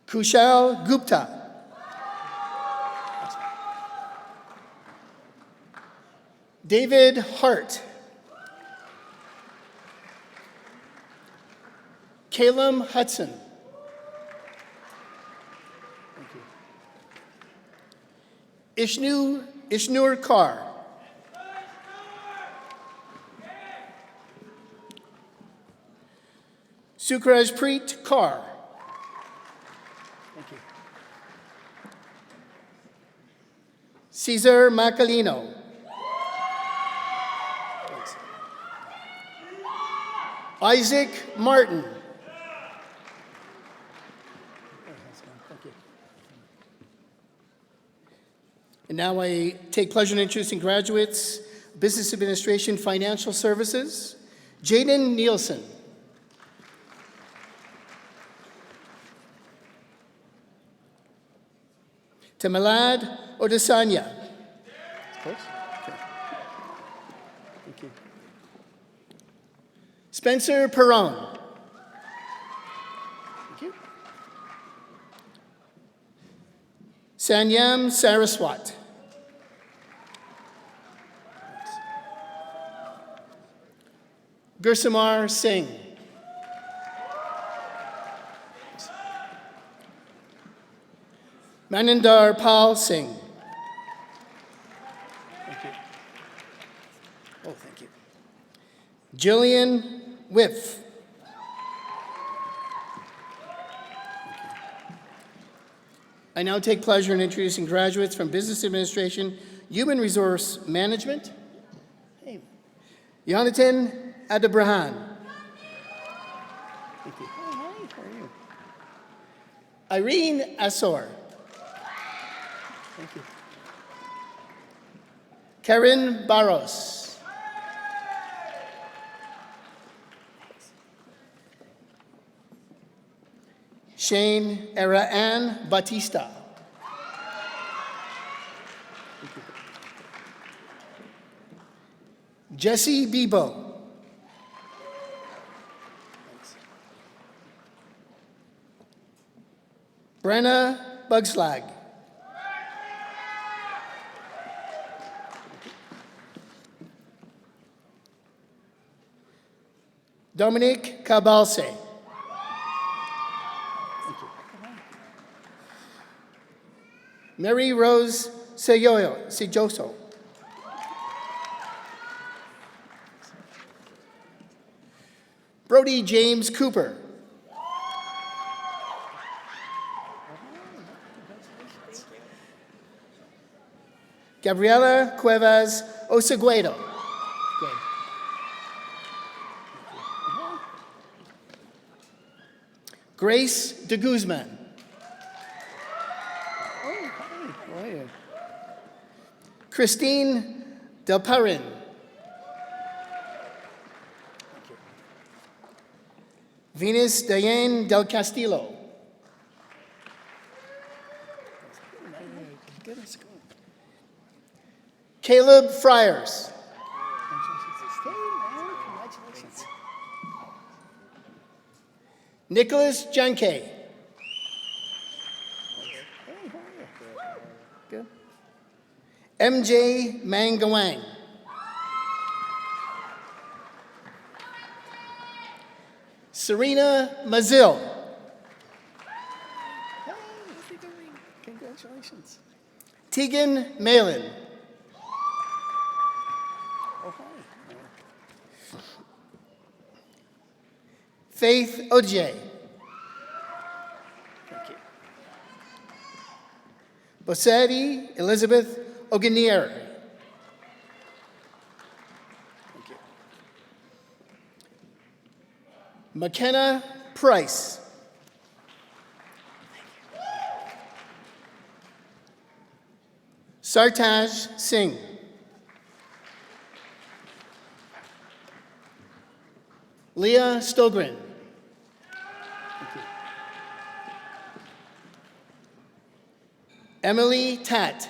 H: Kushal Gupta. David Hart. Caleb Hudson. Ishnur Kaur. Sukrajpreet Kaur. Thank you. Cesar Macalino. Thanks. Isaac Martin. Thank you. And now I take pleasure in introducing graduates, Business Administration, Financial Services, Jaden Nielsen. Tamalad Odesanya. Close? Okay. Thank you. Spencer Perron. Thank you. Sanyam Saraswat. Gursamar Singh. Maninder Pal Singh. Thank you. Oh, thank you. Jillian Whiff. I now take pleasure in introducing graduates from Business Administration, Human Resource Management. Hey. Jonathan Adebrahan. Thank you. Oh, hi, how are you? Irene Asor. Thank you. Karen Barros. Shane Eraan Batista. Jesse Bebo. Brenna Bugslag. Dominic Cabalse. Thank you. Mary Rose Sejoso. Brody James Cooper. Gabriela Cuevas Oseguedo. Grace de Guzman. Oh, hi, how are you? Christine Del Perrin. Venus Diane Del Castillo. Caleb Friars. Congratulations. Nicholas Junke. Good. MJ Mangawang. Serena Mazil. Hey, how's he doing? Congratulations. Tegan Malin. Oh, hi. Faith Ojay. Thank you. Bosetti Elizabeth Oganier. Thank you. McKenna Price. Sartaj Singh. Leah Stogren. Emily Tat.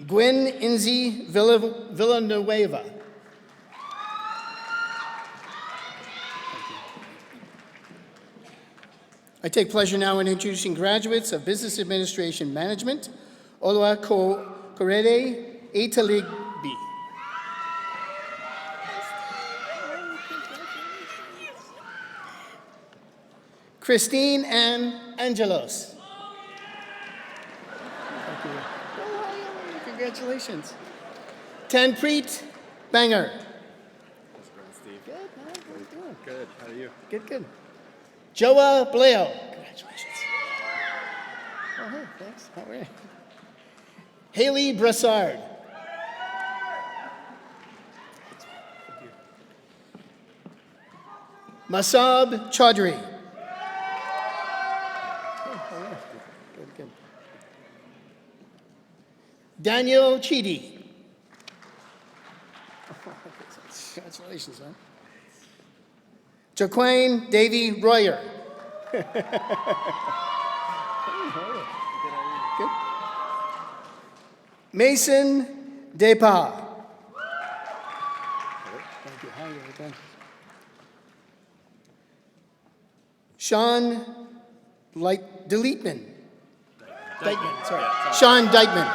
H: Gwen Inzi Villanueva. I take pleasure now in introducing graduates of Business Administration Management, Olua Korede Etaligbi. Christine Ann Angelos. Thank you. Congratulations. Tanpreet Banger. Good. How are you doing?
I: Good. How are you?
H: Good, good. Joa Bleo. Congratulations. Oh, hey, thanks. How are you? Haley Brassard. Masab Chaudhry. Good, good. Daniel Chidi. Congratulations, man. Jaquain Davy Royer. Good. Mason Depa. Thank you. How are you? Thank you. Sean Deletman. Dykeman, sorry. Sean Dykeman.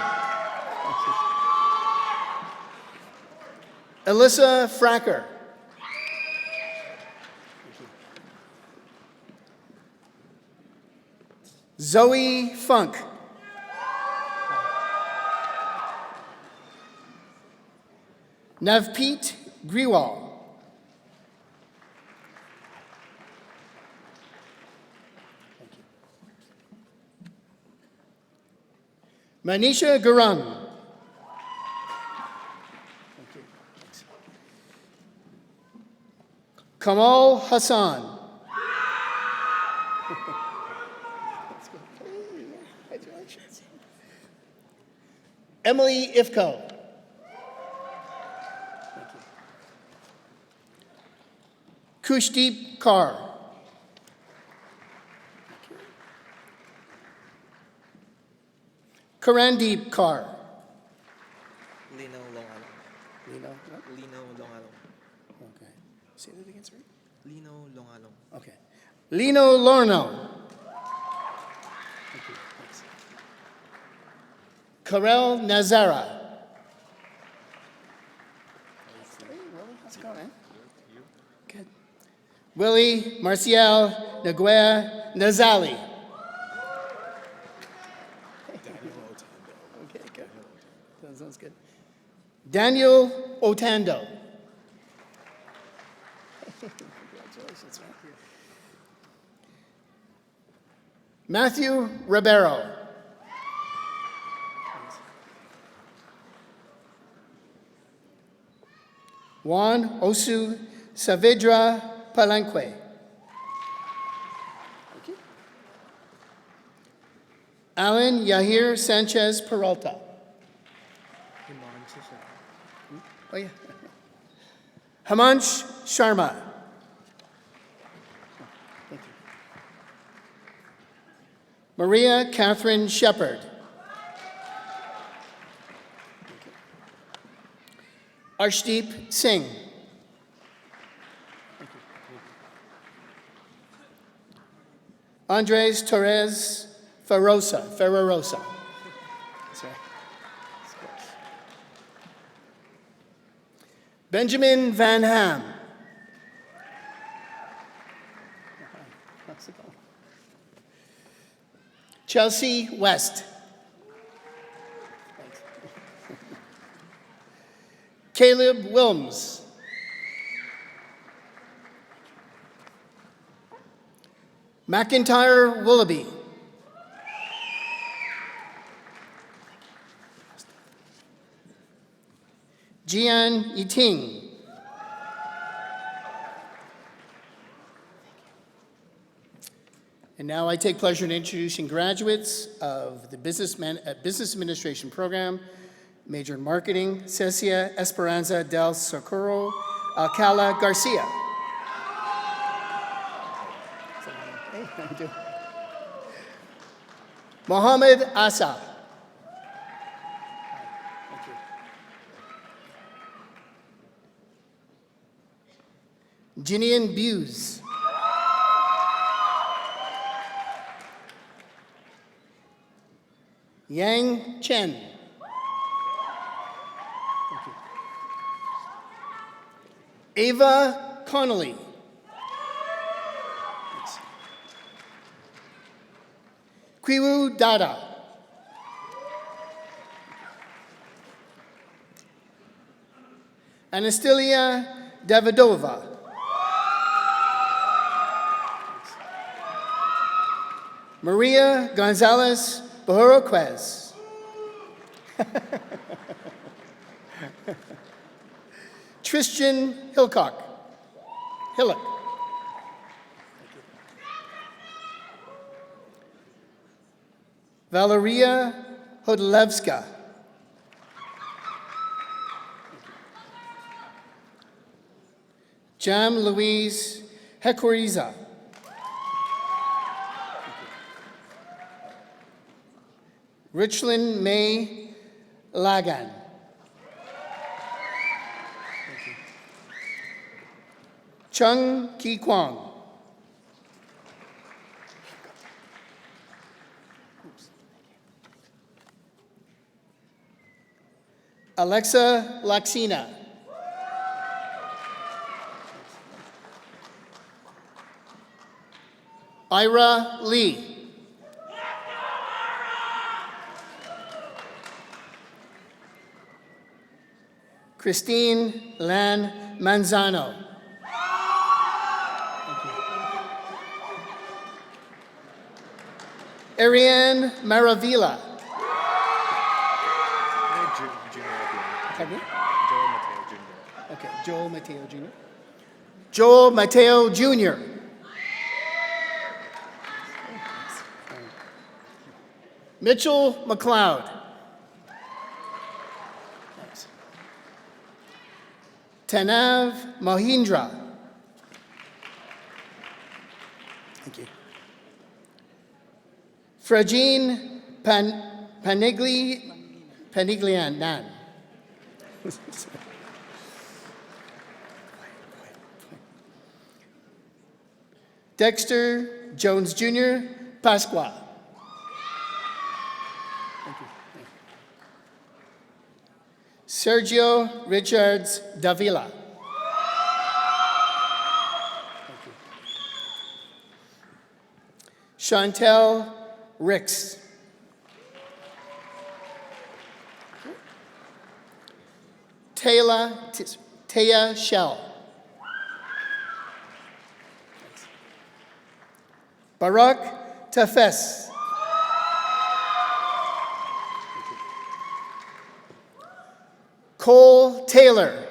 H: Alyssa Fracker. Zoe Funk. Navpeet Griwal. Manisha Gurung. Kamal Hassan. Emily Ifko. Kushdeep Kaur. Karandeep Kaur.
I: Lino Longalong.
H: Lino, what?
I: Lino Longalong.
H: Okay. Say that again, sorry.
I: Lino Longalong.
H: Okay. Lino Lorno. Thank you. Thanks. Karel Nazara. Hey, Willie, how's it going, man? Good. Willie Marcial Naguea Nazali. Okay, good. That sounds good. Daniel Otando. Congratulations, man. Matthew Ribeiro. Juan Osu Saavedra Palanque. Alan Yahir Sanchez Peralta. Oh, yeah. Hamansh Sharma. Thank you. Maria Catherine Shepard. Arshdeep Singh. Thank you. Andres Torres Ferrosa. Sorry. Benjamin Van Ham. Chelsea West. Thanks. Caleb Wilms. McIntyre Willoughby. Jian Yiting. And now I take pleasure in introducing graduates of the Business Administration program, major in marketing, Cecia Esperanza del Socorro Alcala Garcia. Hey, how you doing? Mohammed Asa. Thank you. Jinian Buse. Yang Chen. Thank you. Ava Connolly. Thanks. Quiwu Dada. Anastasia Davidova. Maria Gonzalez Bojoroquez. Tristan Hillock. Valeria Hodlewska. Jam Louise Hekoriza. Richland May Lagan. Chung Ki Kwang. Alexa Laxina. Ira Lee. Christine Lan Manzano. Ariane Maravilla. Pardon me? Okay, Joel Mateo Jr. Joel Mateo Jr. Mitchell McLeod. Tanav Mahindra. Thank you. Fragine Paniglianan. Dexter Jones Jr. Pasqua. Thank you. Sergio Richards Davila. Thank you. Chantel Ricks. Taya Shell. Barak Tafes. Cole Taylor.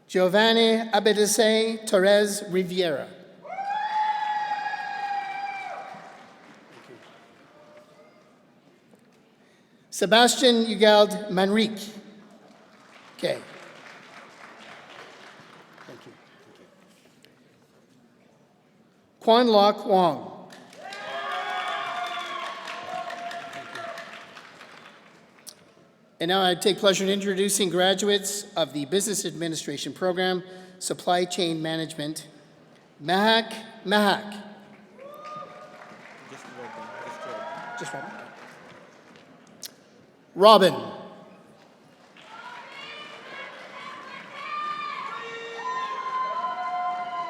H: Giovanni Abedese Torres Riviera. Sebastian Ugald Manrique. Okay. Thank you. Quan Loc Wong. And now I take pleasure in introducing graduates of the Business Administration Program, Supply Chain Management. Mahak. Just Robin. Robin.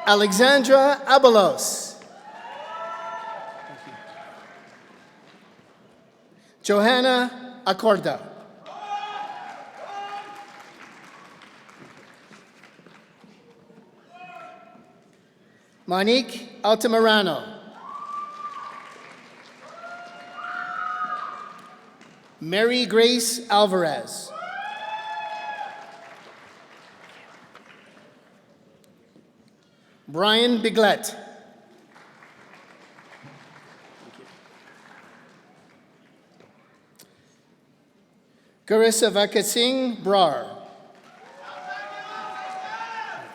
H: Alexandra Abalos. Johanna Acorda. Monique Altamirano. Mary Grace Alvarez. Brian Biglet. Carissa Vakasing Brar.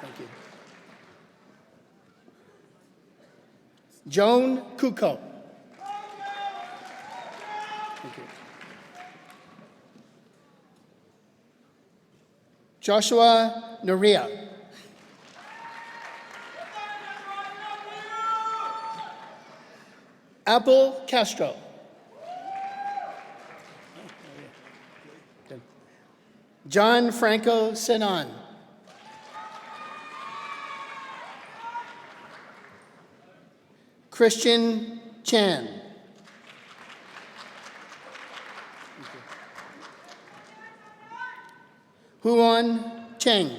H: Thank you. Joan Kuko. Thank you. Joshua Noria. Apple Castro. John Franco Senan. Christian Chan. Huan Cheng.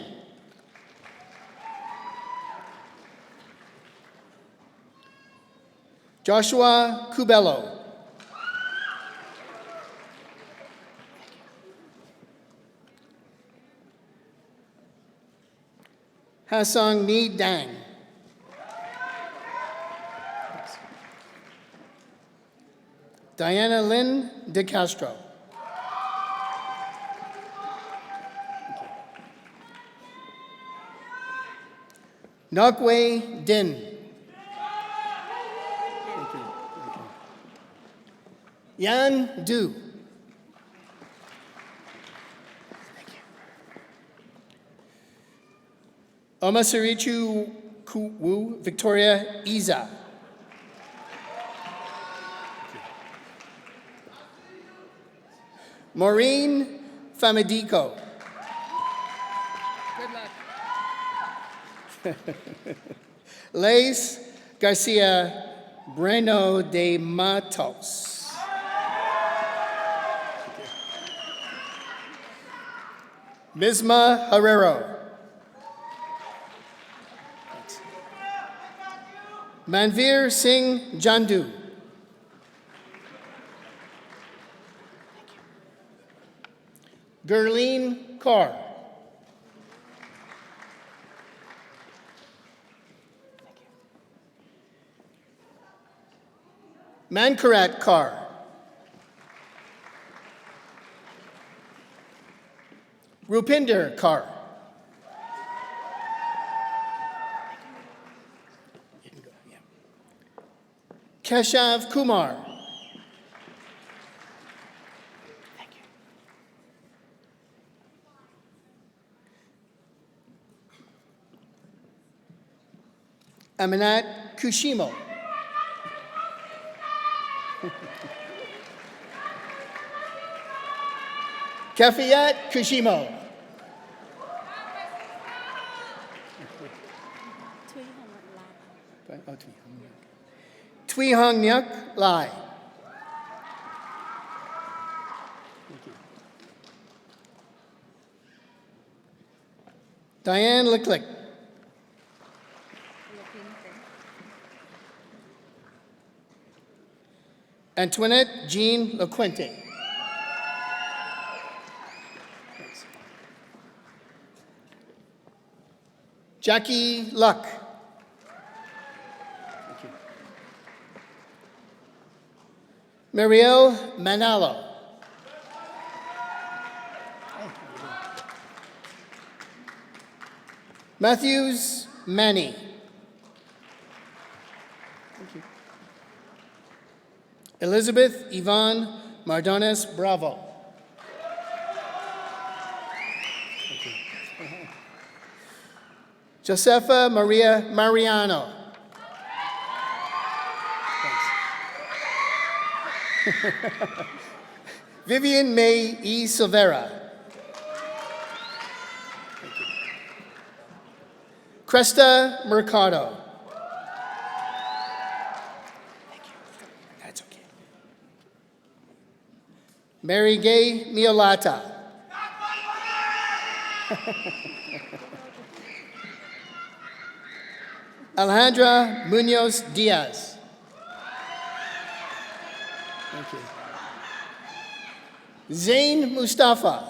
H: Joshua Cubello. Hasang Ni Dang. Diana Lynn De Castro. Nokwe Din. Yan Du. Omasarichu Wu Victoria Iza. Maureen Famadico. Good luck. Lace Garcia Breno de Matos. Misma Herrero. Manvir Singh Jandu. Gurleen Kaur. Mankarat Kaur. Rupinder Kaur. Keshav Kumar. Aminat Kushimo. Kafiyat Kushimo. Tui Hong Nyuk Lai. Diane Licklick. Antoinette Jean LaQuinte. Jackie Luck. Marielle Manalo. Matthews Manny. Elizabeth Yvonne Mardones Bravo. Josefa Maria Mariano. Vivian May E. Silvera. Cresta Mercado. That's okay. Mary Gay Miolata. Alejandra Munoz Diaz. Thank you. Zain Mustafa.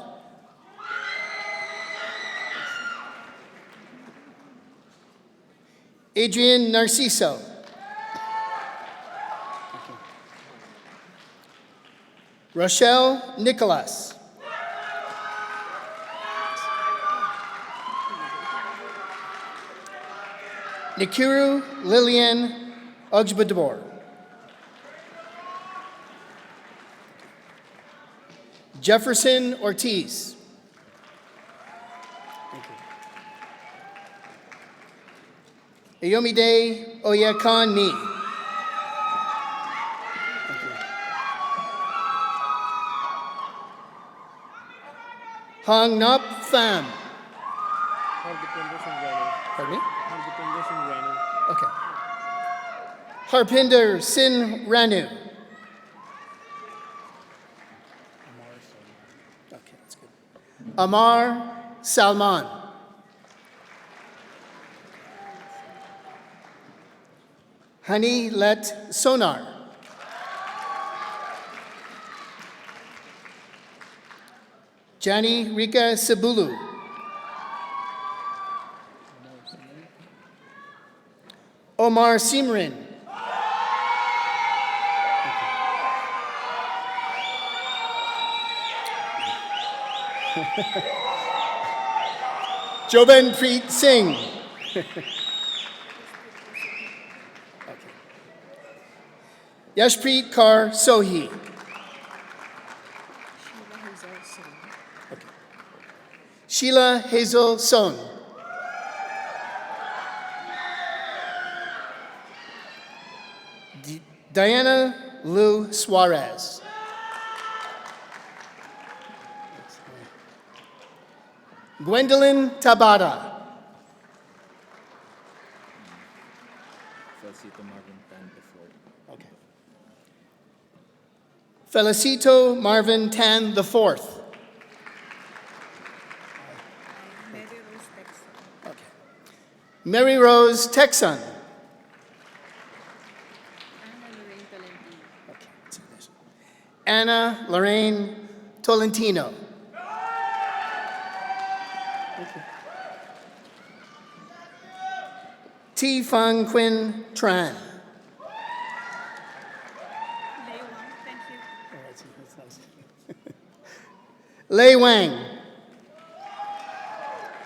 H: Adrian Narciso. Rochelle Nicholas. Nikiru Lillian Ogbador. Jefferson Ortiz. Ayomide Oyekan Mi. Hong Nop Pham. Pardon me? Okay. Harpinder Sin Ranu. Okay, that's good. Amar Salman. Honey Let Sonar. Jani Rika Sabulu. Omar Simrin. Joben Preet Singh. Yashpreet Kaur Sohi. Sheila Hazel Son. Diana Lou Suarez. Gwendolyn Tabata. Okay. Felicito Marvin Tan the Fourth. Okay. Mary Rose Texan. Anna Lorraine Tolentino. T. Fang Quinn Tran. Lei Wang.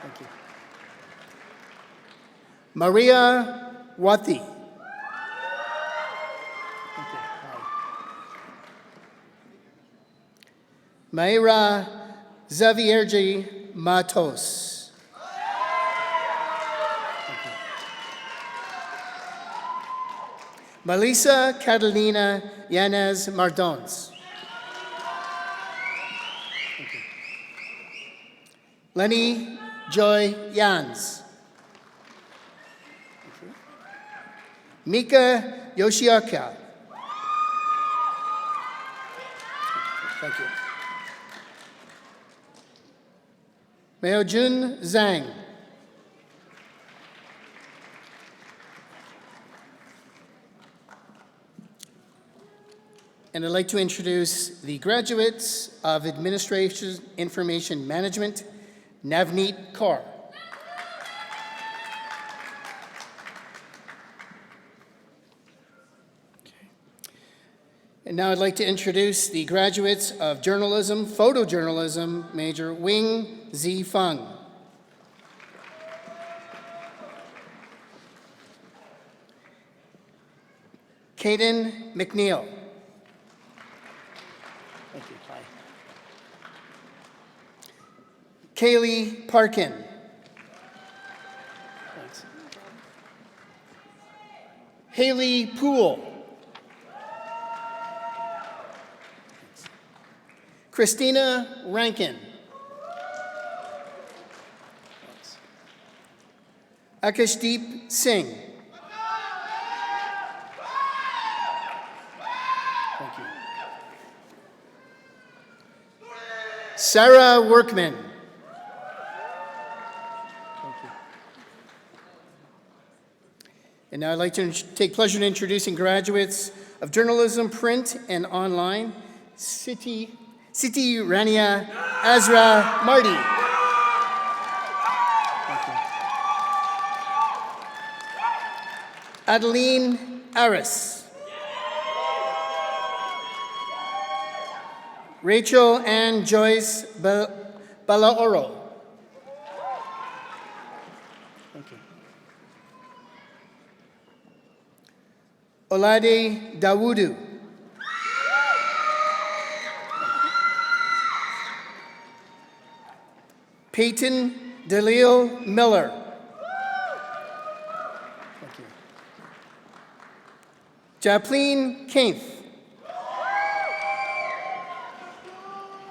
H: Thank you. Maria Wati. Thank you. Mayra Xavierji Matos. Melissa Catalina Yanez Mardons. Lenny Joy Yans. Mika Yoshiaka. Thank you. Meojun Zhang. And I'd like to introduce the graduates of Administration Information Management, Navneet Kaur. And now I'd like to introduce the graduates of Journalism, Photojournalism, Major Wing Z Feng. Caden McNeil. Thank you. Hi. Kaylee Parkin. Thanks. Haley Poole. Christina Rankin. Thanks. Akashdeep Singh. Thank you. Sarah Workman. Thank you. And now I'd like to take pleasure in introducing graduates of Journalism, Print, and Online, Siti Rania Azra Marty. Thank you. Adeline Aris. Rachel Ann Joyce Balaoro. Thank you. Olade Dawudu. Peyton DeLeo Miller. Thank you. Japleen Kainth.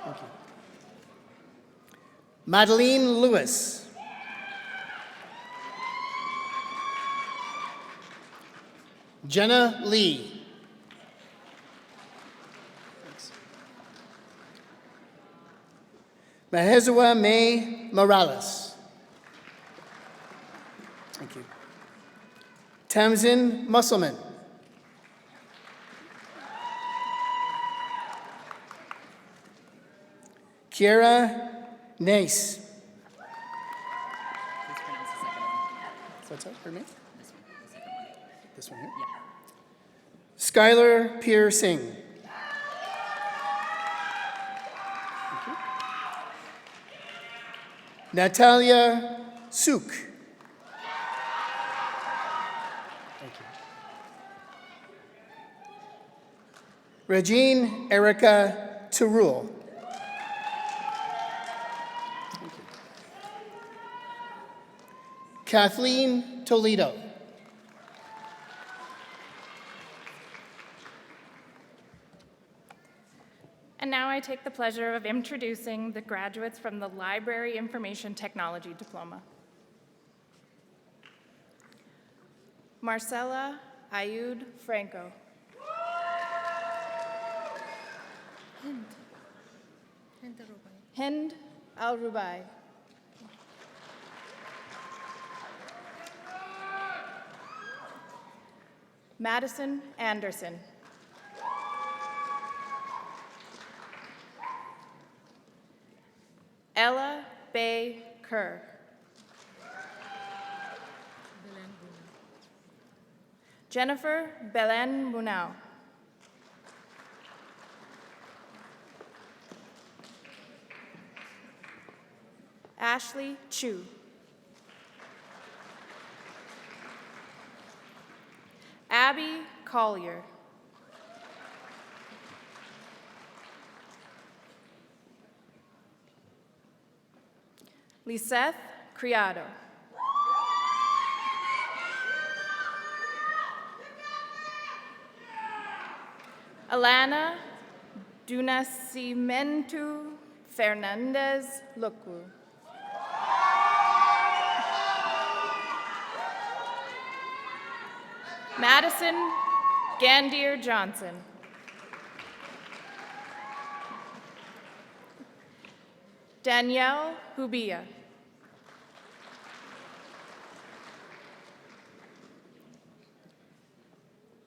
H: Thank you. Madeline Lewis. Jenna Lee. Mahezua May Morales. Thank you. Tamzin Musselman. Kiera Nace. What's that, her name? This one here? Yeah. Skylar Peer Singh. Thank you. Natalia Suk. Thank you. Regine Erica Turul. Thank you. Kathleen Toledo.
J: And now I take the pleasure of introducing the graduates from the Library Information Technology Diploma. Marcela Ayud Franco. Hind Al-Rubai. Madison Anderson. Ella Bay Kerr. Jennifer Belen Munau. Ashley Chu. Abby Collier. Liseth Criado. Alana Dunacimento Fernandez Lucu. Madison Gandier Johnson. Danielle Hubia.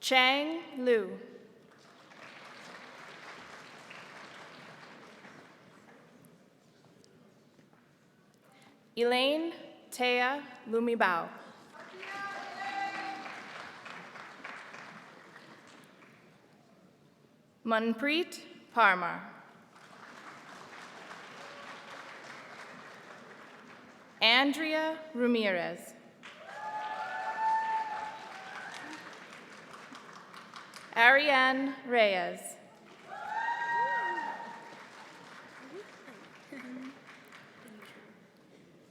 J: Chang Liu. Elaine Tea Lumibao. Manpreet Parmar. Andrea Ramirez. Ariane Reyes.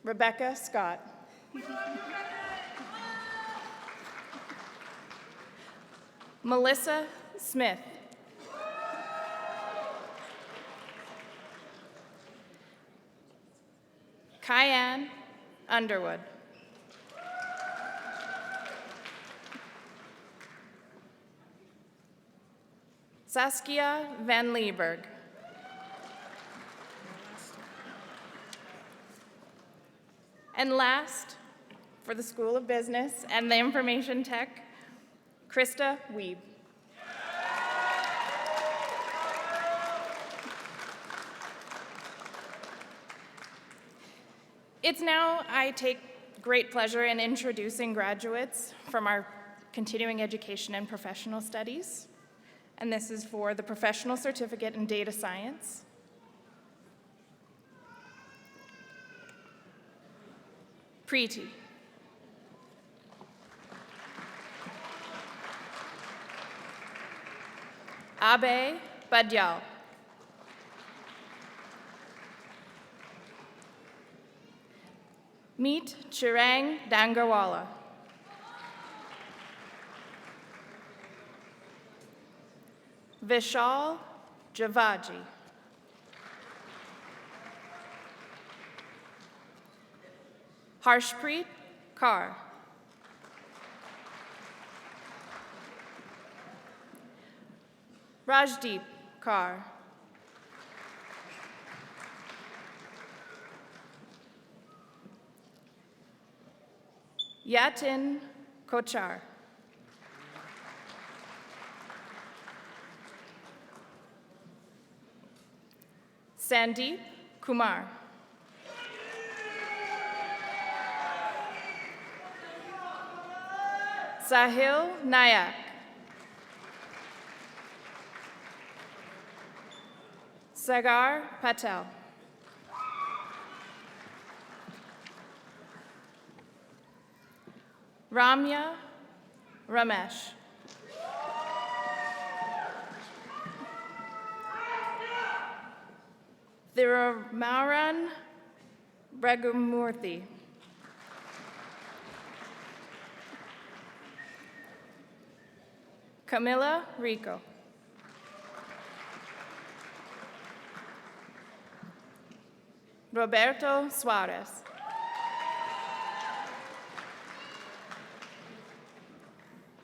J: Rebecca Scott. Melissa Smith. Kyan Underwood. Saskia Van Lieberg. And last, for the School of Business and the Information Tech, Krista Wiebe. It's now I take great pleasure in introducing graduates from our continuing education and professional studies. And this is for the Professional Certificate in Data Science. Preeti. Abe Badyal. Meet Chirang Dangarwala. Vishal Javaji. Harshpreet Kaur. Rajdeep Kaur. Yatin Kochar. Sandeep Kumar. Sahil Nayak. Sagar Patel. Ramya Ramesh. Thiramaran Bragumurthy. Camila Rico. Roberto Suarez.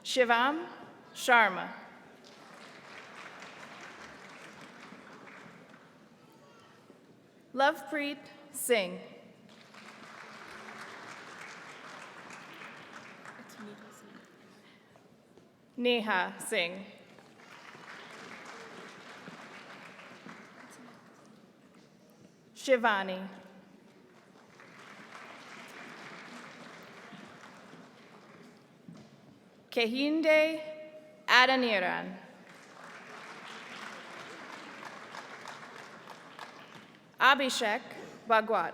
J: Shivam Sharma. Lovepreet Singh. Neha Singh. Shivani. Kehinde Adaniran. Abhishek Bhagwat.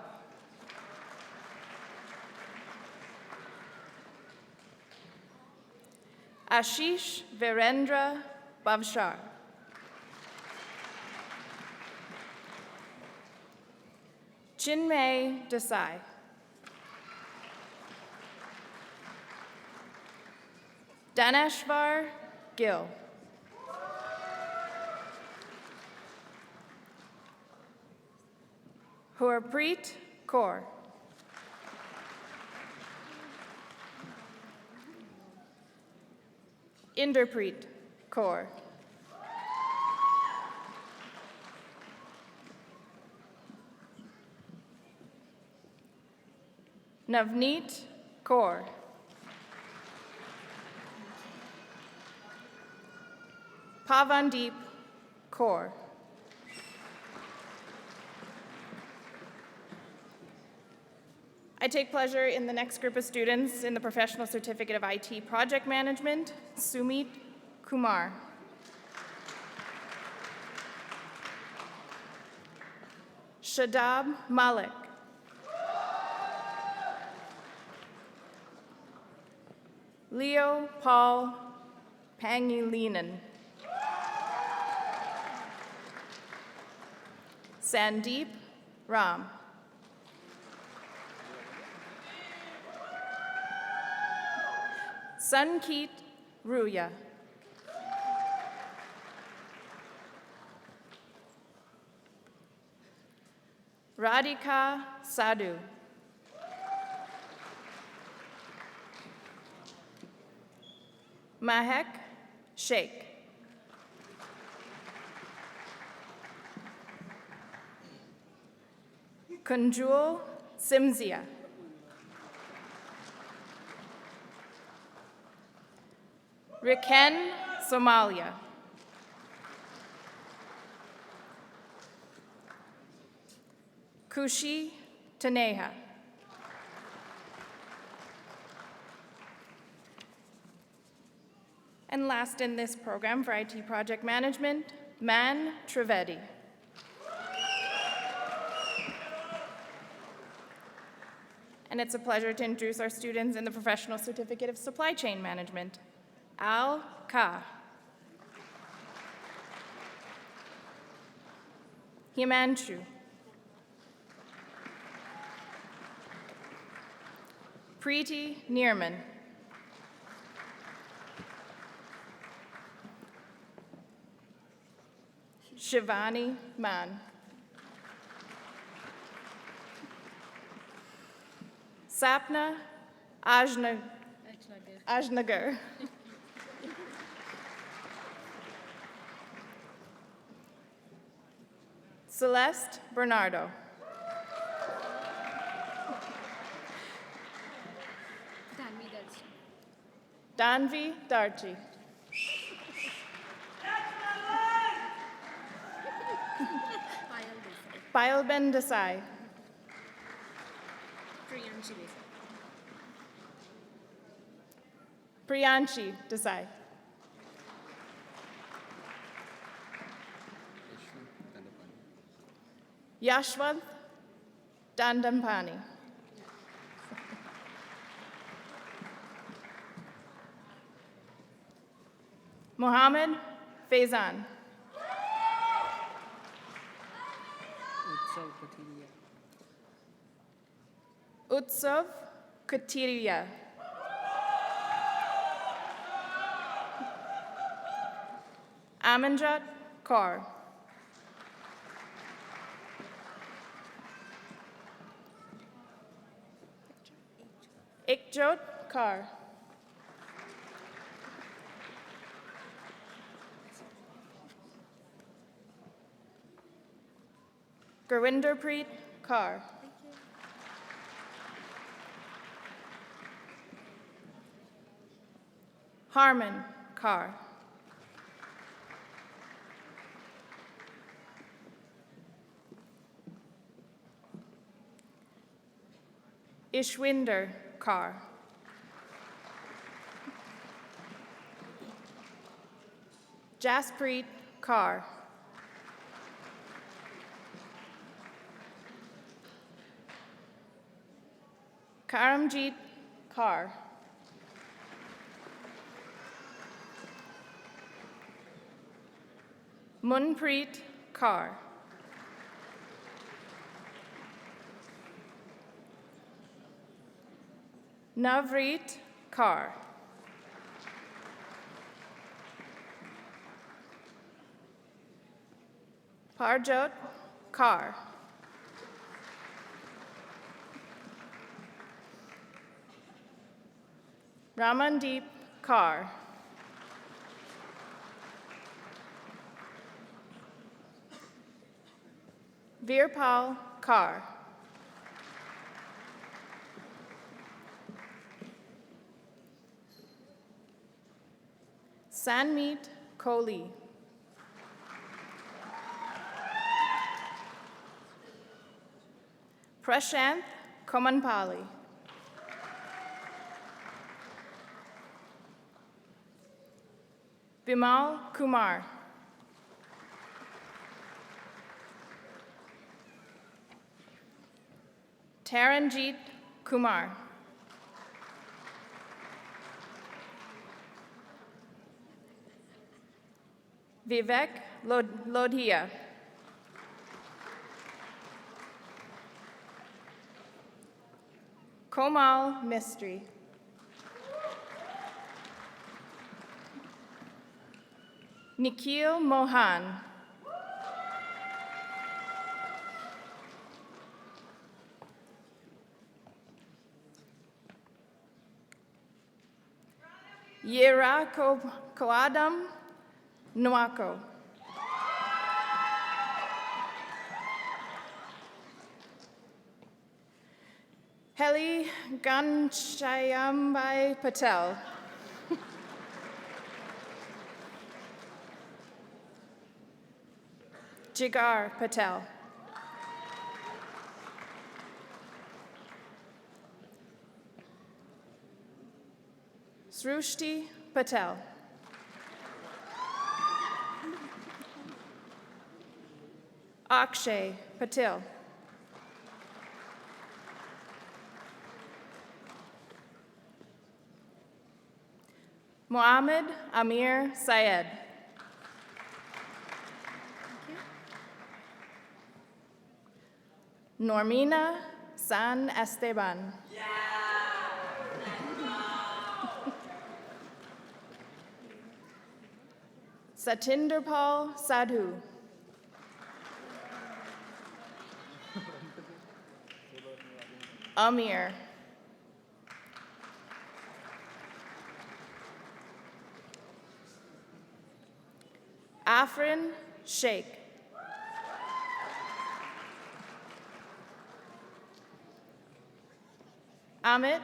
J: Ashish Virendra Bhavshar. Chinmay Desai. Daneshvar Gill. Harpreet Kaur. Inderpreet Kaur. Navneet Kaur. Pavandeep Kaur. I take pleasure in the next group of students in the Professional Certificate of IT Project Management, Sumit Kumar. Shadab Malik. Leo Paul Pangilinan. Sandeep Ram. Sankeet Ruya. Radhika Sadhu. Mahek Sheikh. Kunjul Simzia. Riken Somalia. Kushi Taneha. And last in this program for IT Project Management, Man Trivedi. And it's a pleasure to introduce our students in the Professional Certificate of Supply Chain Management. Al Ka. Himanshu. Preeti Nirman. Shivani Man. Sapna Ajnagar. Celeste Bernardo. Danvi Darchi. Bilben Desai. Priyanshi Desai. Yashwant Dandampani. Mohammed Faizan. Utsav Katiria. Aminjat Kaur. Ikjot Kaur. Gurwinderpreet Kaur. Harman Kaur. Ishwinder Kaur. Jaspreet Kaur. Karamjeet Kaur. Munpreet Kaur. Navreet Kaur. Parjot Kaur. Ramandeep Kaur. Virpal Kaur. Sanmeet Kohli. Prashanth Komanpali. Bimal Kumar. Taranjeet Kumar. Vivek Lodhia. Komal Mistry. Nikhil Mohan. Yera Koadam Nwako. Heli Ganshayambai Patel. Jigar Patel. Srushti Patel. Akshay Patel. Mohammed Amir Syed. Normina San Esteban. Satinderpal Sadhu. Amir. Afrin Sheikh. Amit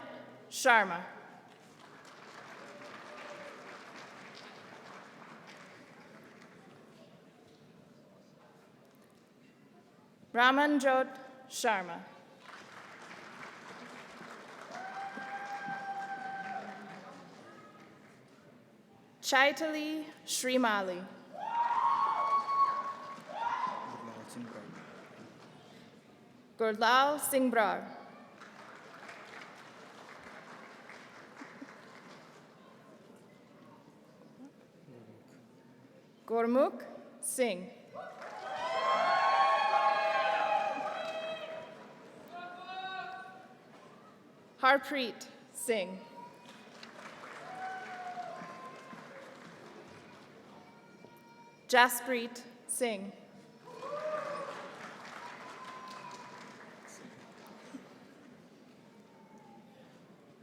J: Sharma. Ramanjot Sharma. Chaitali Srimali. Gurdlal Singh Brar. Gurmukh Singh. Harpreet Singh. Jaspreet Singh.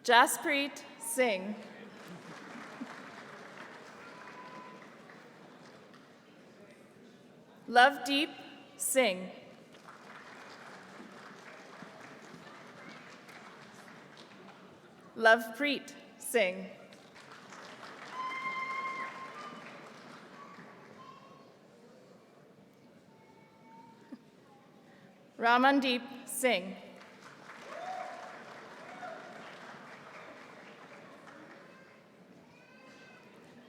J: Jaspreet Singh. Lovedeep Singh. Lovepreet Singh. Ramandeep Singh.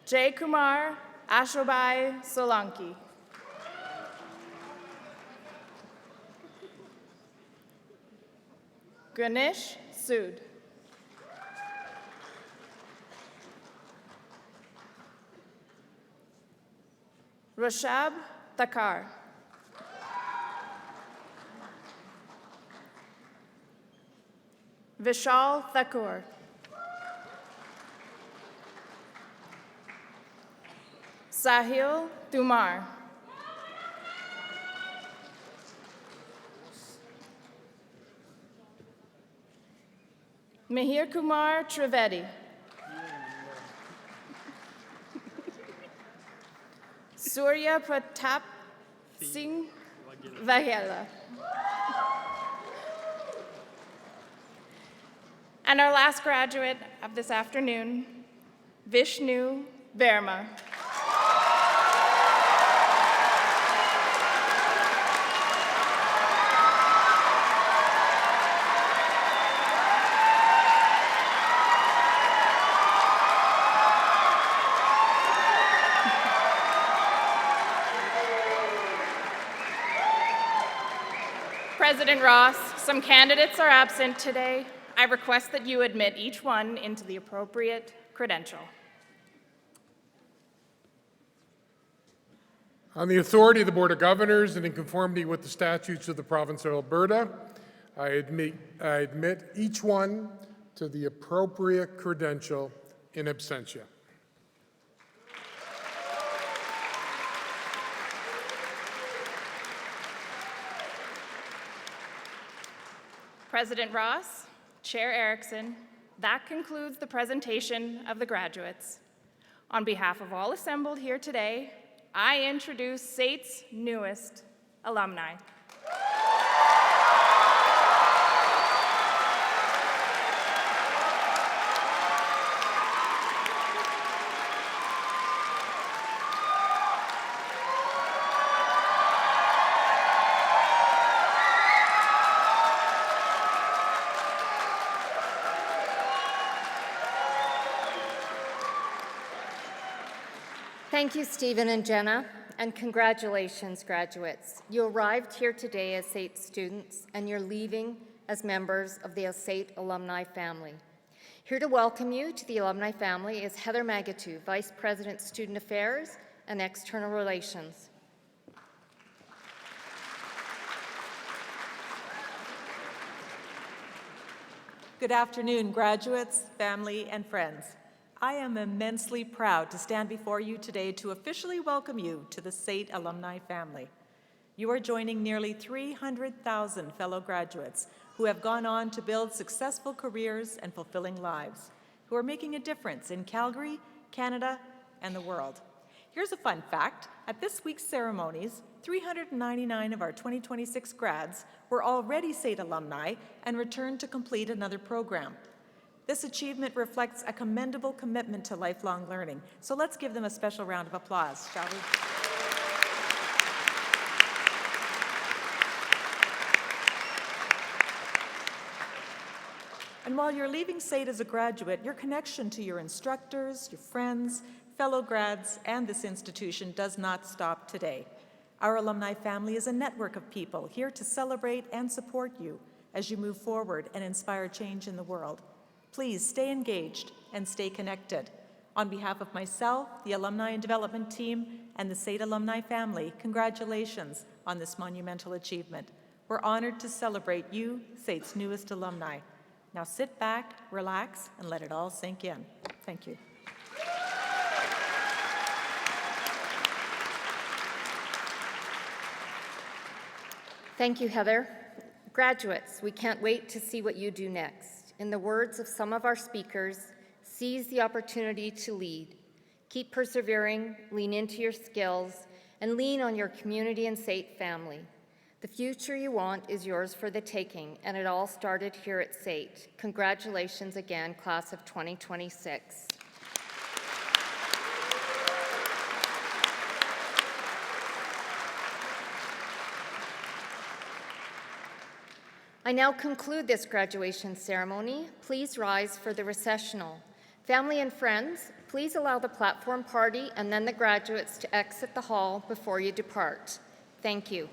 J: Jay Kumar Ashobai Solanki. Ganesh Sood. Rashab Takar. Vishal Thakur. Sahil Tumar. Mihir Kumar Trivedi. Surya Pratap Singh Vahela. And our last graduate of this afternoon, Vishnu Verma. President Ross, some candidates are absent today. I request that you admit each one into the appropriate credential.
D: On the authority of the Board of Governors and in conformity with the statutes of the province of Alberta, I admit each one to the appropriate credential in absentia.
J: President Ross, Chair Erickson, that concludes the presentation of the graduates. On behalf of all assembled here today, I introduce SAIT's newest alumni.
C: Thank you, Stephen and Jenna, and congratulations, graduates. You arrived here today as SAIT students, and you're leaving as members of the SAIT alumni family. Here to welcome you to the alumni family is Heather Magatu, Vice President, Student Affairs and External Relations.
K: Good afternoon, graduates, family, and friends. I am immensely proud to stand before you today to officially welcome you to the SAIT alumni family. You are joining nearly 300,000 fellow graduates who have gone on to build successful careers and fulfilling lives, who are making a difference in Calgary, Canada, and the world. Here's a fun fact. At this week's ceremonies, 399 of our 2026 grads were already SAIT alumni and returned to complete another program. This achievement reflects a commendable commitment to lifelong learning, so let's give them a special round of applause, shall we? And while you're leaving SAIT as a graduate, your connection to your instructors, your friends, fellow grads, and this institution does not stop today. Our alumni family is a network of people here to celebrate and support you as you move forward and inspire change in the world. Please stay engaged and stay connected. On behalf of myself, the Alumni and Development Team, and the SAIT alumni family, congratulations on this monumental achievement. We're honored to celebrate you, SAIT's newest alumni. Now sit back, relax, and let it all sink in. Thank you.
C: Thank you, Heather. Graduates, we can't wait to see what you do next. In the words of some of our speakers, seize the opportunity to lead. Keep persevering, lean into your skills, and lean on your community and SAIT family. The future you want is yours for the taking, and it all started here at SAIT. Congratulations again, class of 2026. I now conclude this graduation ceremony. Please rise for the recessional. Family and friends, please allow the platform party and then the graduates to exit the hall before you depart. Thank you.